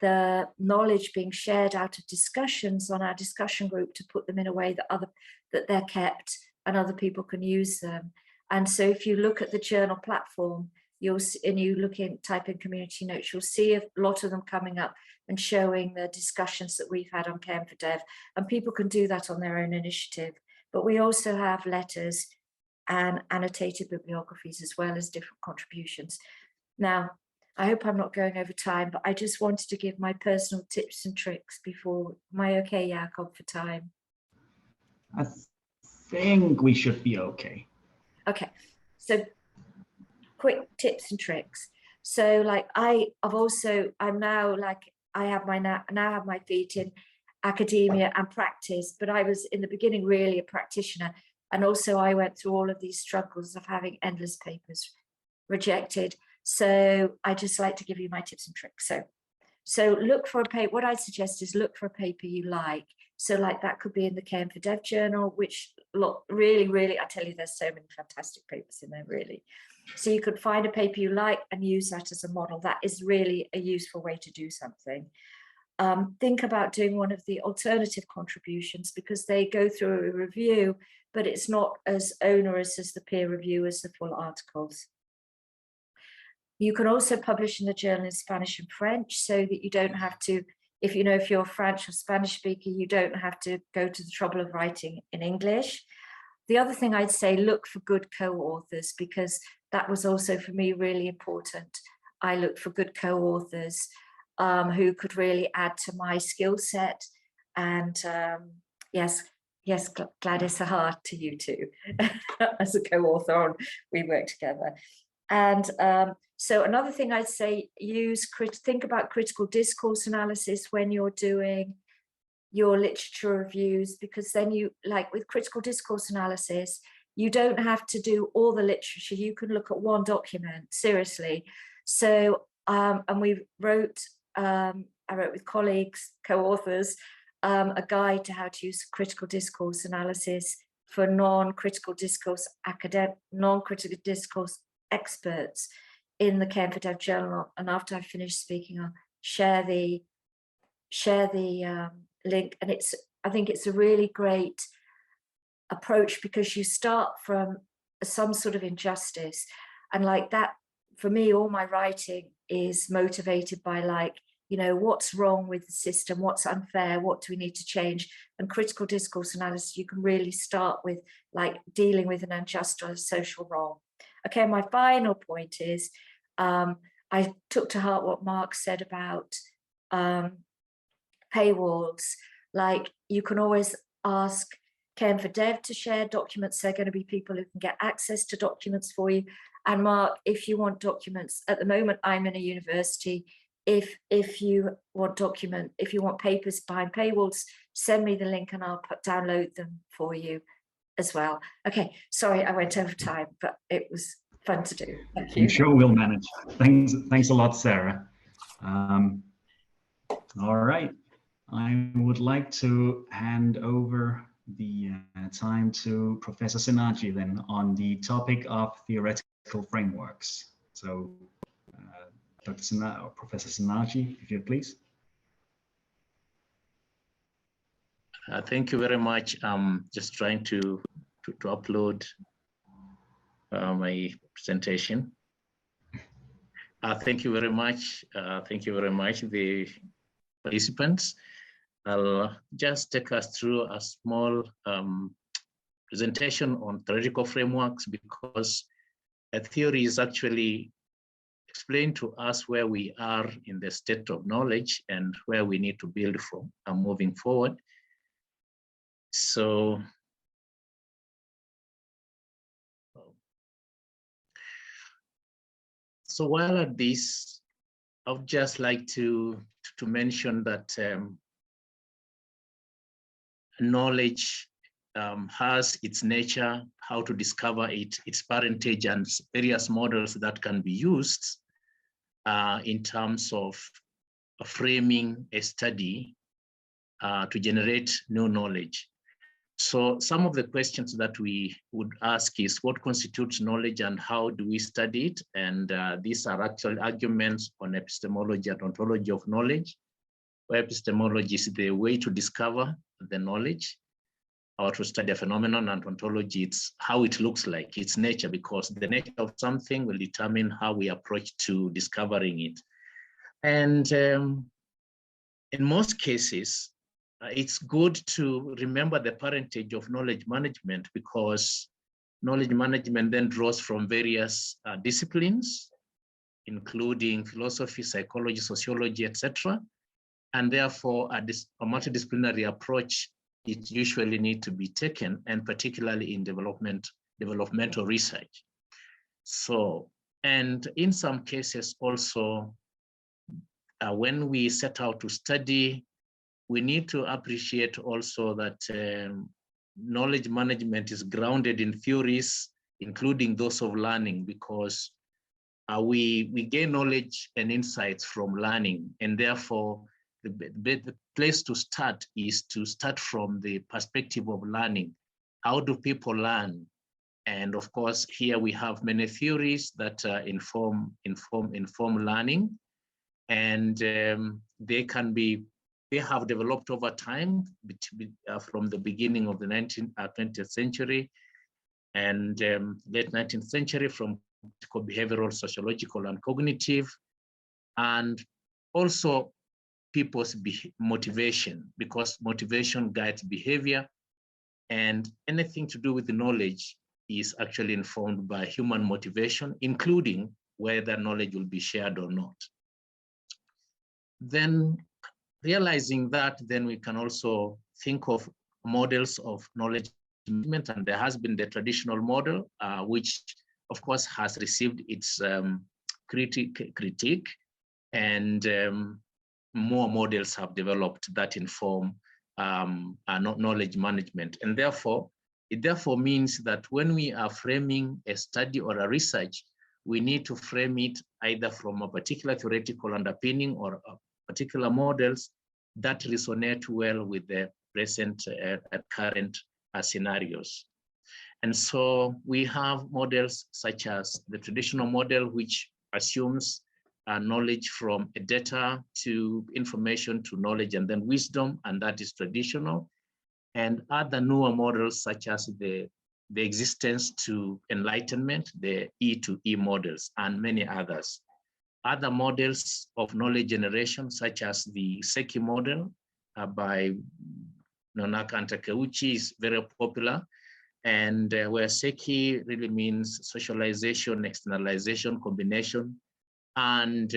the knowledge being shared out of discussions on our discussion group to put them in a way that they're kept and other people can use them. And so if you look at the journal platform, type in community notes, you'll see a lot of them coming up and showing the discussions that we've had on Km4Dev, and people can do that on their own initiative. But we also have letters and annotated bibliographies as well as different contributions. Now, I hope I'm not going over time, but I just wanted to give my personal tips and tricks before. Am I okay, Jakob, for time? I think we should be okay. Okay, so quick tips and tricks. So like I now have my feet in academia and practice, but I was in the beginning really a practitioner. And also I went through all of these struggles of having endless papers rejected. So I just like to give you my tips and tricks. So look for a paper. What I suggest is look for a paper you like. So like that could be in the Km4 Dev Journal, which really, I tell you, there's so many fantastic papers in there, really. So you could find a paper you like and use that as a model. That is really a useful way to do something. Think about doing one of the alternative contributions because they go through a review, but it's not as onerous as the peer review as the full articles. You can also publish in the journal in Spanish and French so that you don't have to, if you're a French or Spanish speaker, you don't have to go to the trouble of writing in English. The other thing I'd say, look for good co-authors, because that was also for me really important. I looked for good co-authors. who could really add to my skill set. And yes, Gladys, a heart to you too. As a co-author on, we work together. And so another thing I'd say, think about critical discourse analysis when you're doing your literature reviews, because then you, like with critical discourse analysis, you don't have to do all the literature. You can look at one document, seriously. So, and we wrote, I wrote with colleagues, co-authors, a guide to how to use critical discourse analysis for non-critical discourse non-critical discourse experts in the Km4 Dev Journal. And after I finish speaking, I'll share the link. And I think it's a really great approach, because you start from some sort of injustice, and like that, for me, all my writing is motivated by, like, you know, what's wrong with the system, what's unfair, what do we need to change? And critical discourse analysis, you can really start with like dealing with an unjust or social wrong. Okay, my final point is, I took to heart what Mark said about paywalls. Like, you can always ask Km4 Dev to share documents. They're going to be people who can get access to documents for you. And Mark, if you want documents, at the moment I'm in a university. If you want papers behind paywalls, send me the link and I'll download them for you as well. Okay, sorry, I went over time, but it was fun to do. Thank you. I'm sure we'll manage. Thanks a lot, Sarah. All right, I would like to hand over the time to Professor Senaji then on the topic of theoretical frameworks. So, Professor Senaji, if you please. Thank you very much. Just trying to upload my presentation. Thank you very much. Thank you very much, the participants. I'll just take us through a small presentation on theoretical frameworks, because a theory is actually explain to us where we are in the state of knowledge and where we need to build from moving forward. So, while at this, I would just like to mention that knowledge has its nature, how to discover it, its parentage, and various models that can be used in terms of framing a study to generate new knowledge. So some of the questions that we would ask is, what constitutes knowledge and how do we study it? And these are actual arguments on epistemology and ontology of knowledge, where epistemology is the way to discover the knowledge, or to study a phenomenon, and ontology, it's how it looks like, its nature, because the nature of something will determine how we approach to discovering it. And in most cases, it's good to remember the parentage of knowledge management, because knowledge management then draws from various disciplines, including philosophy, psychology, sociology, etc. And therefore, a multidisciplinary approach, it usually needs to be taken, and particularly in developmental research. So, and in some cases also, when we set out to study, we need to appreciate also that knowledge management is grounded in theories, including those of learning, because we gain knowledge and insights from learning, and therefore the place to start is to start from the perspective of learning. How do people learn? And of course, here we have many theories that inform learning, and they have developed over time from the beginning of the 20th century and late 19th century, from behavioral, sociological, and cognitive, and also people's motivation, because motivation guides behavior, and anything to do with the knowledge is actually informed by human motivation, including whether knowledge will be shared or not. then realizing that, then we can also think of models of knowledge management, and there has been the traditional model, which of course has received its critique, and more models have developed that inform knowledge management. And therefore, it therefore means that when we are framing a study or a research, we need to frame it either from a particular theoretical underpinning or particular models that resonate well with the present current scenarios. And so we have models such as the traditional model, which assumes knowledge from a data to information to knowledge and then wisdom, and that is traditional. And other newer models such as the existence to enlightenment, the E to E models, and many others. Other models of knowledge generation, such as the Seki model by Nonaka and Takeuchi, is very popular, and where Seki really means socialization, externalization, combination, and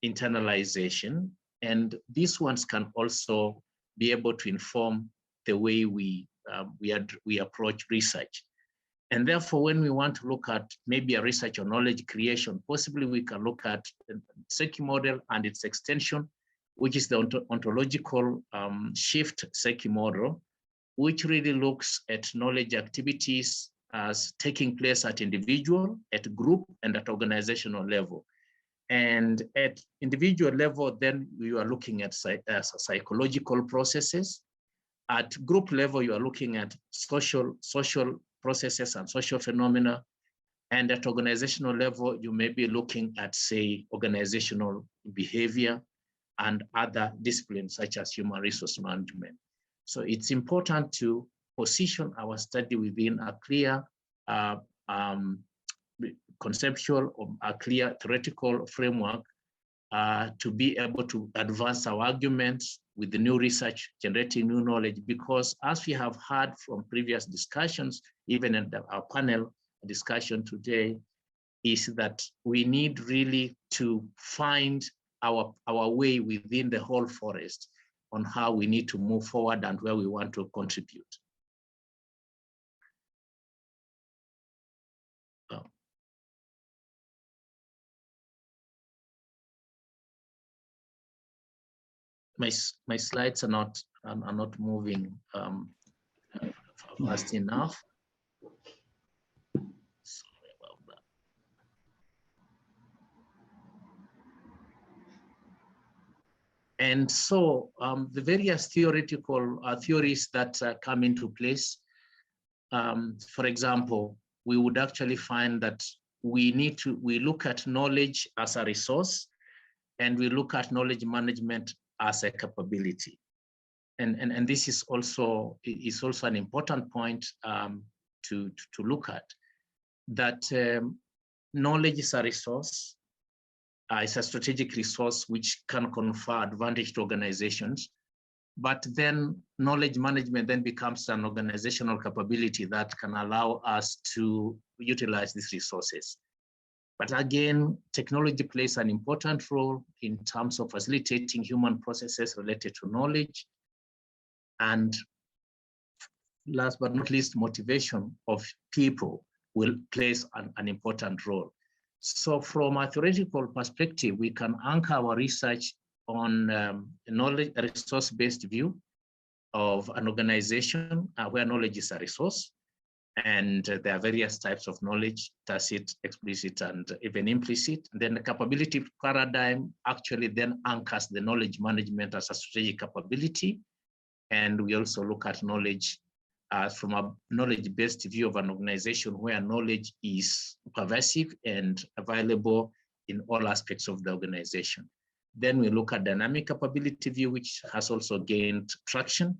internalization. And these ones can also be able to inform the way we approach research. And therefore, when we want to look at maybe a research or knowledge creation, possibly we can look at the Seki model and its extension, which is the ontological shift Seki model, which really looks at knowledge activities as taking place at individual, at group, and at organizational level. And at individual level, then you are looking at psychological processes. At group level, you are looking at social processes and social phenomena. And at organizational level, you may be looking at, say, organizational behavior and other disciplines such as human resource management. So it's important to position our study within a clear conceptual or a clear theoretical framework to be able to advance our arguments with the new research, generating new knowledge, because as we have heard from previous discussions, even in our panel discussion today, is that we need really to find our way within the whole forest on how we need to move forward and where we want to contribute. My slides are not moving fast enough. Sorry about that. And so the various theoretical theories that come into place, for example, we would actually find that we look at knowledge as a resource, and we look at knowledge management as a capability. And this is also an important point to look at, that knowledge is a resource. It's a strategic resource which can confer advantage to organizations, but then knowledge management then becomes an organizational capability that can allow us to utilize these resources. But again, technology plays an important role in terms of facilitating human processes related to knowledge. And last but not least, motivation of people will play an important role. So from a theoretical perspective, we can anchor our research on a resource-based view of an organization where knowledge is a resource. And there are various types of knowledge, tacit, explicit, and even implicit. And then the capability paradigm actually then anchors the knowledge management as a strategic capability. And we also look at knowledge from a knowledge-based view of an organization where knowledge is pervasive and available in all aspects of the organization. Then we look at dynamic capability view, which has also gained traction,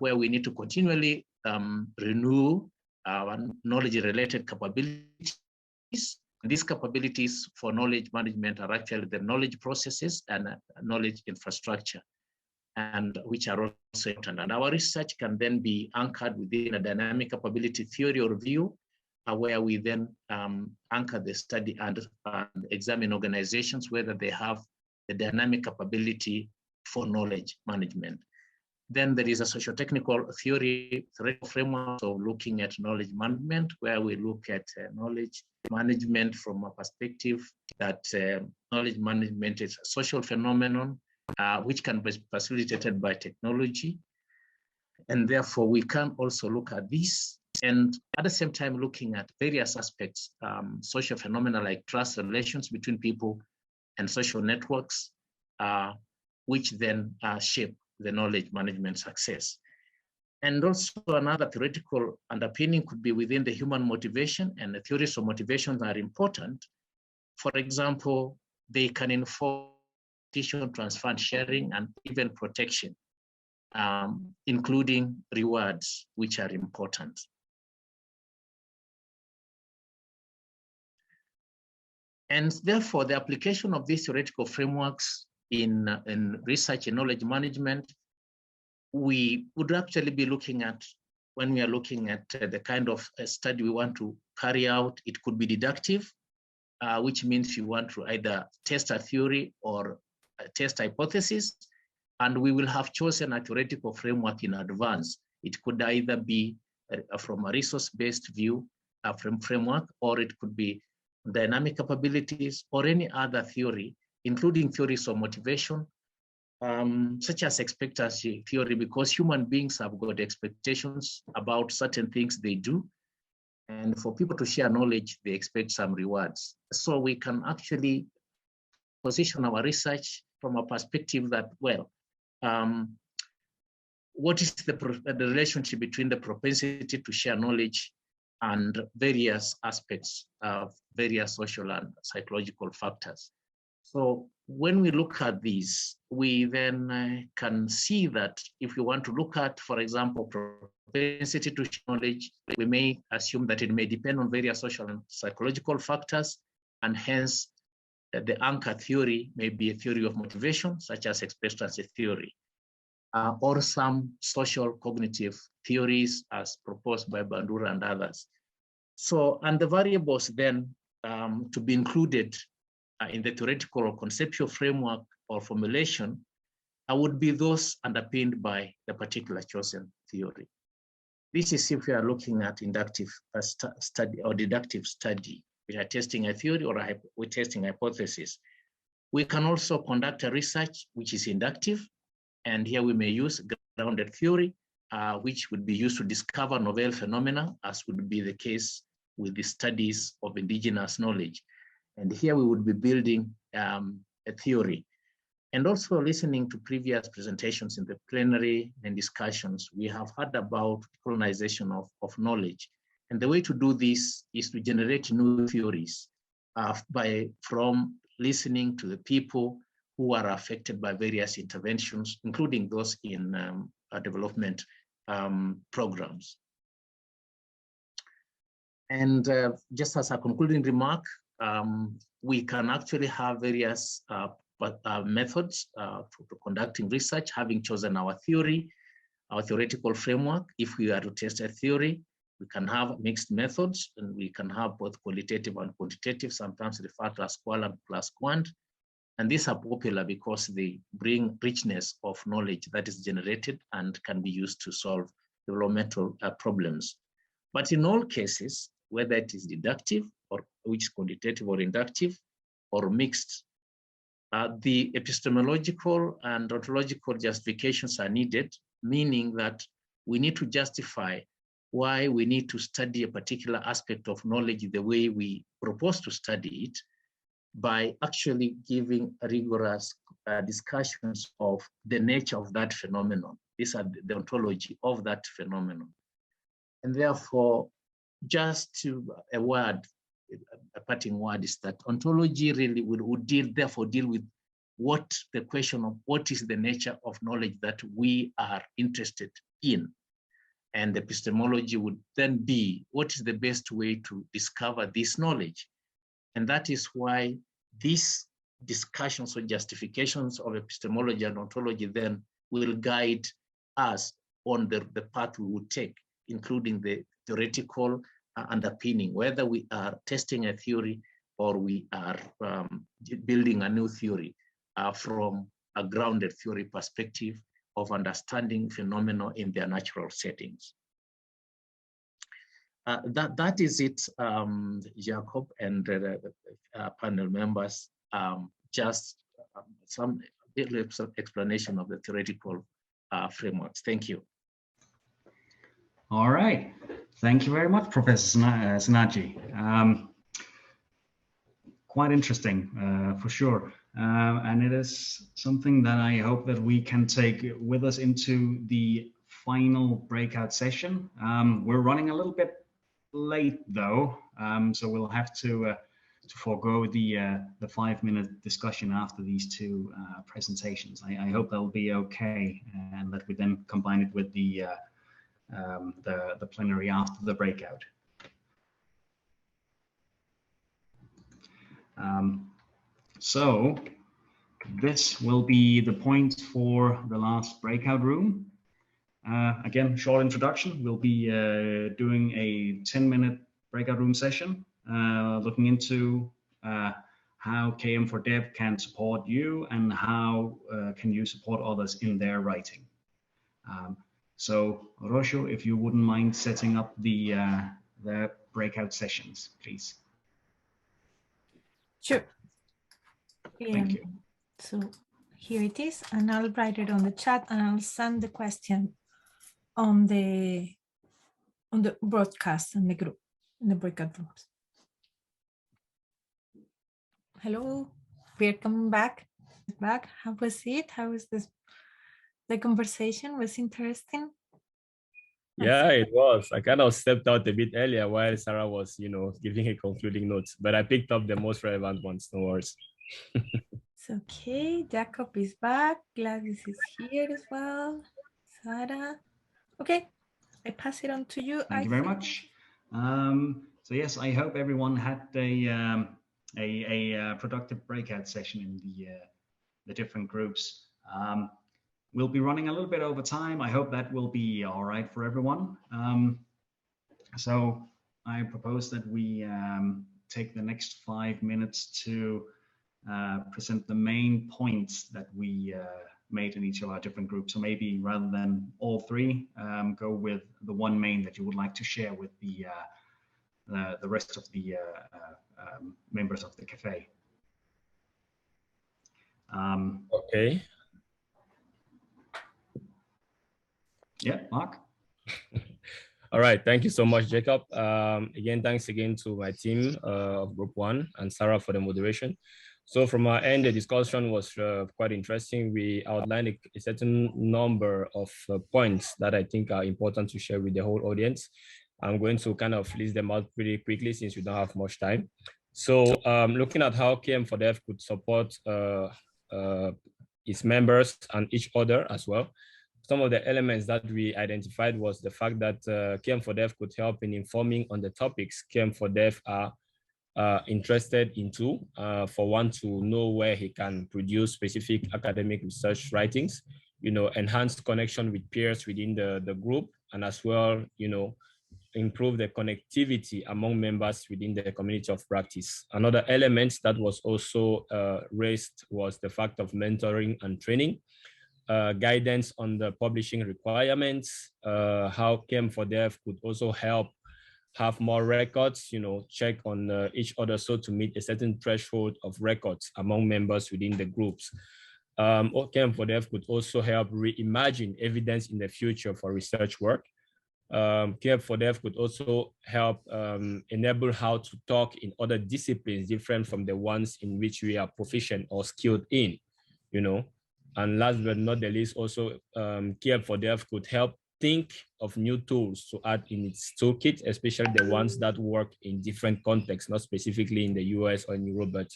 where we need to continually renew our knowledge-related capabilities. These capabilities for knowledge management are actually the knowledge processes and knowledge infrastructure, and which are also important. And our research can then be anchored within a dynamic capability theory or view, where we then anchor the study and examine organizations, whether they have the dynamic capability for knowledge management. Then there is a socio-technical theory framework of looking at knowledge management, where we look at knowledge management from a perspective that knowledge management is a social phenomenon which can be facilitated by technology. And therefore, we can also look at this, and at the same time looking at various aspects, social phenomena like trust relations between people and social networks, which then shape the knowledge management success. And also another theoretical underpinning could be within the human motivation, and the theories of motivations are important. For example, they can inform transfer and sharing, and even protection, including rewards, which are important. And therefore, the application of these theoretical frameworks in research and knowledge management, we would actually be looking at, when we are looking at the kind of study we want to carry out, it could be deductive, which means you want to either test a theory or test hypothesis, and we will have chosen a theoretical framework in advance. It could either be from a resource-based view framework, or it could be dynamic capabilities, or any other theory, including theories of motivation, such as expectancy theory, because human beings have got expectations about certain things they do. And for people to share knowledge, they expect some rewards. So we can actually position our research from a perspective that, well, what is the relationship between the propensity to share knowledge and various aspects of various social and psychological factors? So when we look at these, we then can see that if we want to look at, for example, propensity to share knowledge, we may assume that it may depend on various social and psychological factors, and hence the anchor theory may be a theory of motivation, such as expectancy theory, or some social cognitive theories as proposed by Bandura and others. So, and the variables then to be included in the theoretical or conceptual framework or formulation would be those underpinned by the particular chosen theory. This is if we are looking at inductive study or deductive study. We are testing a theory or we're testing a hypothesis. We can also conduct a research which is inductive, and here we may use grounded theory, which would be used to discover novel phenomena, as would be the case with the studies of indigenous knowledge. And here we would be building a theory. And also listening to previous presentations in the plenary and discussions, we have heard about colonization of knowledge. And the way to do this is to generate new theories from listening to the people who are affected by various interventions, including those in development programs. And just as a concluding remark, we can actually have various methods for conducting research, having chosen our theory, our theoretical framework. If we are to test a theory, we can have mixed methods, and we can have both qualitative and quantitative, sometimes referred to as qual and plus quant. And these are popular because they bring richness of knowledge that is generated and can be used to solve developmental problems. But in all cases, whether it is deductive, or which is quantitative or inductive, or mixed, the epistemological and ontological justifications are needed, meaning that we need to justify why we need to study a particular aspect of knowledge the way we propose to study it, by actually giving rigorous discussions of the nature of that phenomenon. These are the ontology of that phenomenon. And therefore, just a word, a parting word, is that ontology really would deal with what the question of what is the nature of knowledge that we are interested in. And epistemology would then be what is the best way to discover this knowledge. And that is why these discussions or justifications of epistemology and ontology then will guide us on the path we would take, including the theoretical underpinning, whether we are testing a theory or we are building a new theory. from a grounded theory perspective of understanding phenomena in their natural settings. That is it, Jacob and panel members. Just some explanation of the theoretical frameworks. Thank you. All right. Thank you very much, Professor Senaji. Quite interesting, for sure. And it is something that I hope that we can take with us into the final breakout session. We're running a little bit late though, so we'll have to forego the 5-minute discussion after these two presentations. I hope that'll be okay, and that we then combine it with the plenary after the breakout. So this will be the point for the last breakout room. Again, short introduction. We'll be doing a 10-minute breakout room session, looking into how KM4Dev can support you and how can you support others in their writing. So, Rosho, if you wouldn't mind setting up the breakout sessions, please. Sure. Thank you. So here it is, and I'll write it on the chat, and I'll send the question on the broadcast in the group, in the breakout rooms. Hello, we're coming back. How was it? How was this? The conversation was interesting. Yeah, it was. I kind of stepped out a bit earlier while Sarah was, giving a concluding note, but I picked up the most relevant ones. No worries. It's okay. Jacob is back. Gladys is here as well. Sarah. Okay, I pass it on to you. Thank you very much. So yes, I hope everyone had a productive breakout session in the different groups. We'll be running a little bit over time. I hope that will be all right for everyone. So I propose that we take the next 5 minutes to present the main points that we made in each of our different groups. So maybe rather than all three, go with the one main that you would like to share with the rest of the members of the cafe. Okay. Yeah, Mark. All right, thank you so much, Jacob. Again, thanks again to my team of Group 1 and Sarah for the moderation. So from our end, the discussion was quite interesting. We outlined a certain number of points that I think are important to share with the whole audience. I'm going to kind of list them out pretty quickly since we don't have much time. So looking at how KM4Dev could support its members and each other as well. Some of the elements that we identified was the fact that Km4Dev could help in informing on the topics Km4Dev are interested into, for one to know where he can produce specific academic research writings, enhance connection with peers within the group, and as well, improve the connectivity among members within the community of practice. Another element that was also raised was the fact of mentoring and training. Guidance on the publishing requirements, how Km4Dev could also help have more records, check on each other so to meet a certain threshold of records among members within the groups. Km4Dev could also help reimagine evidence in the future for research work. Km4Dev could also help enable how to talk in other disciplines different from the ones in which we are proficient or skilled in, And last but not the least, also Km4Dev could help think of new tools to add in its toolkit, especially the ones that work in different contexts, not specifically in the US or in Europe, but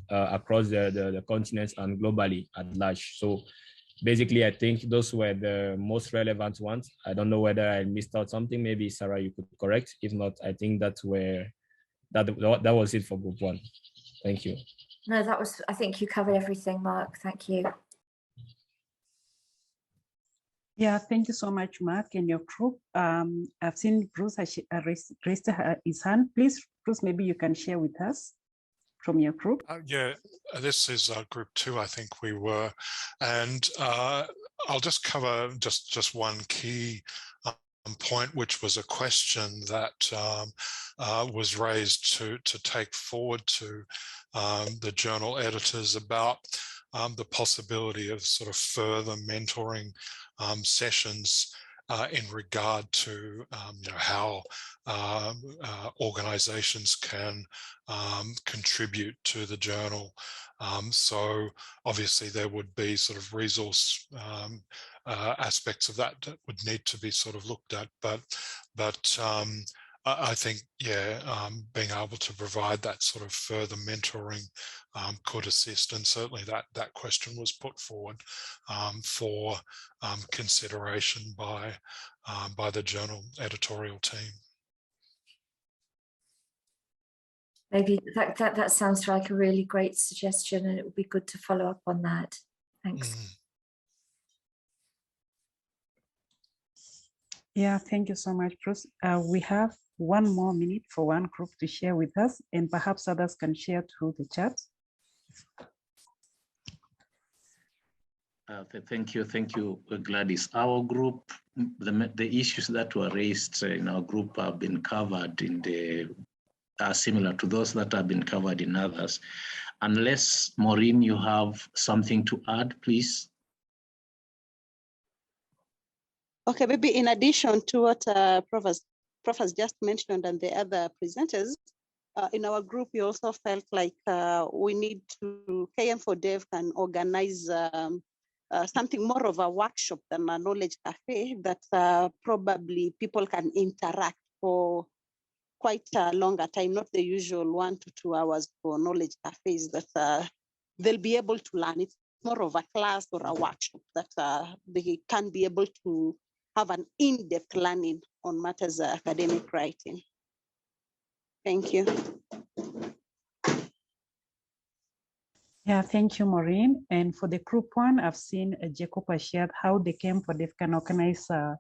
across the continents and globally at large. So basically, I think those were the most relevant ones. I don't know whether I missed out something. Maybe Sarah, you could correct. If not, I think that was it for Group 1. Thank you. No, I think you covered everything, Mark. Thank you. Yeah, thank you so much, Mark, and your group. I've seen Bruce has raised his hand. Please, Bruce, maybe you can share with us. from your group? Yeah, this is group 2, I think we were. And I'll just cover just one key point, which was a question that was raised to take forward to the journal editors about the possibility of sort of further mentoring sessions in regard to how organizations can contribute to the journal. So obviously there would be sort of resource aspects of that that would need to be sort of looked at, but I think, yeah, being able to provide that sort of further mentoring could assist, and certainly that question was put forward for consideration by the journal editorial team. Maybe that sounds like a really great suggestion, and it would be good to follow up on that. Thanks. Yeah, thank you so much, Bruce. We have 1 more minute for one group to share with us, and perhaps others can share through the chat. Thank you, Gladys. Our group, the issues that were raised in our group have been covered in are similar to those that have been covered in others. Unless, Maureen, you have something to add, please. Okay, maybe in addition to what Prof has just mentioned and the other presenters, in our group, we also felt like we need to, Km4Dev can organize something more of a workshop than a knowledge cafe that probably people can interact for quite a longer time, not the usual 1 to 2 hours for knowledge cafes that they'll be able to learn. It's more of a class or a workshop that they can be able to have an in-depth learning on matters of academic writing. Thank you. Yeah, thank you, Maureen. And for the group 1, I've seen Jacob has shared how the Km4Dev can organize a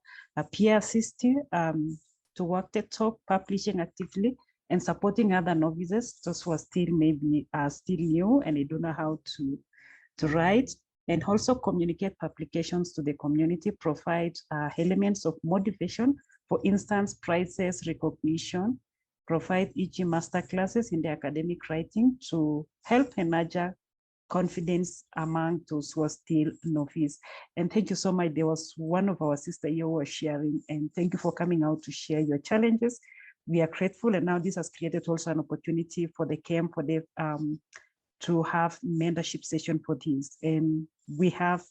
peer assist to work the talk, publishing actively, and supporting other novices, those who are still maybe still new and they don't know how to write, and also communicate publications to the community, provide elements of motivation, for instance, prizes, recognition, provide e.g. masterclasses in the academic writing to help nurture confidence among those who are still novice. And thank you so much. There was one of our sisters here who was sharing, and thank you for coming out to share your challenges. We are grateful, and now this has created also an opportunity for the Km4Dev to have mentorship session for this. And we have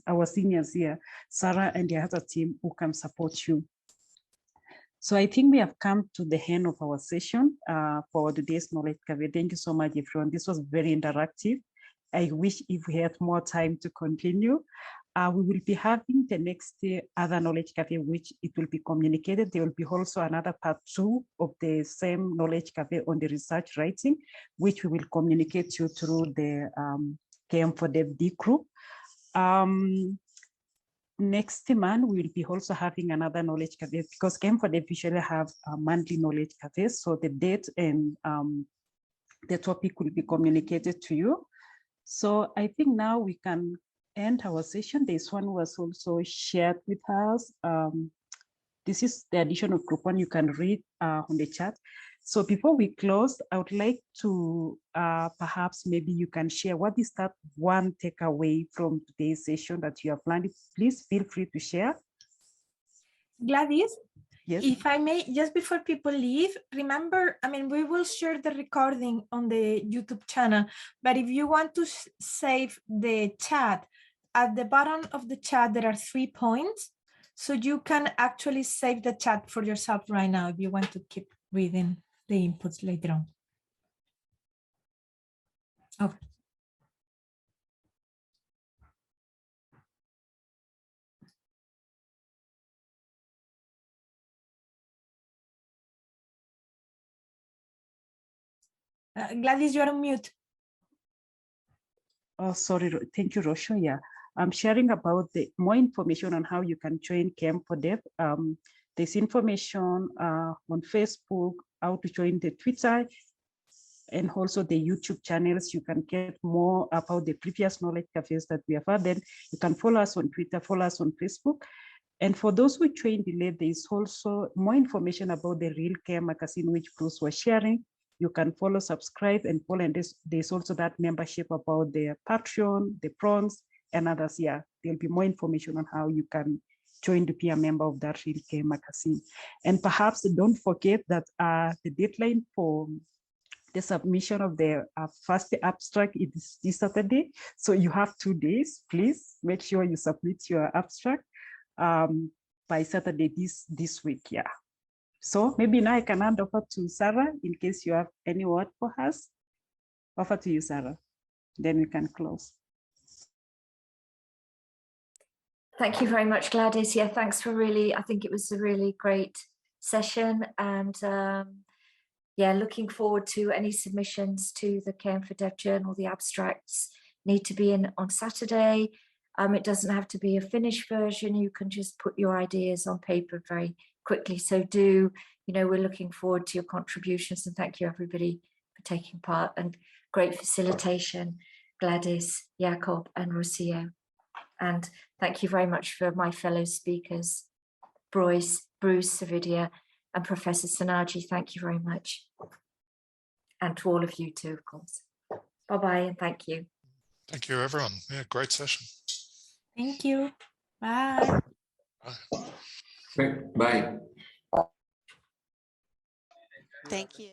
our seniors here, Sarah and the other team, who can support you. So I think we have come to the end of our session for today's knowledge cafe. Thank you so much, everyone. This was very interactive. I wish if we had more time to continue. We will be having the next other knowledge cafe, which it will be communicated. There will be also another part 2 of the same knowledge cafe on the research writing, which we will communicate you through the KM4Dev D group. Next month, we will be also having another knowledge cafe because Km4Dev usually have a monthly knowledge cafe. So the date and the topic will be communicated to you. So I think now we can end our session. This one was also shared with us. This is the addition of group 1. You can read on the chat. So before we close, I would like to perhaps maybe you can share what is that one takeaway from today's session that you have learned. Please feel free to share. Gladys? Yes. If I may, just before people leave, remember, I mean, we will share the recording on the YouTube channel, but if you want to save the chat, at the bottom of the chat, there are 3 points. So you can actually save the chat for yourself right now if you want to keep reading the inputs later on. Okay. Gladys, you're on mute. Oh, sorry. Thank you, Rosho. Yeah, I'm sharing about the more information on how you can join Km4Dev. There's information on Facebook, how to join the Twitter, and also the YouTube channels. You can get more about the previous knowledge cafes that we have had. Then you can follow us on Twitter, follow us on Facebook. And for those who joined delayed, there is also more information about the Real Care magazine, which Bruce was sharing. You can follow, subscribe, and follow. And there's also that membership about the Patreon, the prawns, and others. Yeah, there'll be more information on how you can join to be a member of that Real Care magazine. And perhaps don't forget that the deadline for the submission of the first abstract is this Saturday. So you have 2 days. Please make sure you submit your abstract by Saturday this week. Yeah. So maybe now I can hand over to Sarah in case you have any word for us. Over to you, Sarah. Then we can close. Thank you very much, Gladys. Yeah, thanks for I think it was a really great session, and yeah, looking forward to any submissions to the Km4 Dev Journal. The abstracts need to be in on Saturday. It doesn't have to be a finished version. You can just put your ideas on paper very quickly. So we're looking forward to your contributions, and thank you everybody for taking part, and great facilitation, Gladys, Jakob and Rocio. And thank you very much for my fellow speakers, Bruce, Srividya and Professor Senaji. Thank you very much. And to all of you too, of course. Bye-bye and thank you. Thank you, everyone. Yeah, great session. Thank you. Bye. Bye. Bye. Thank you.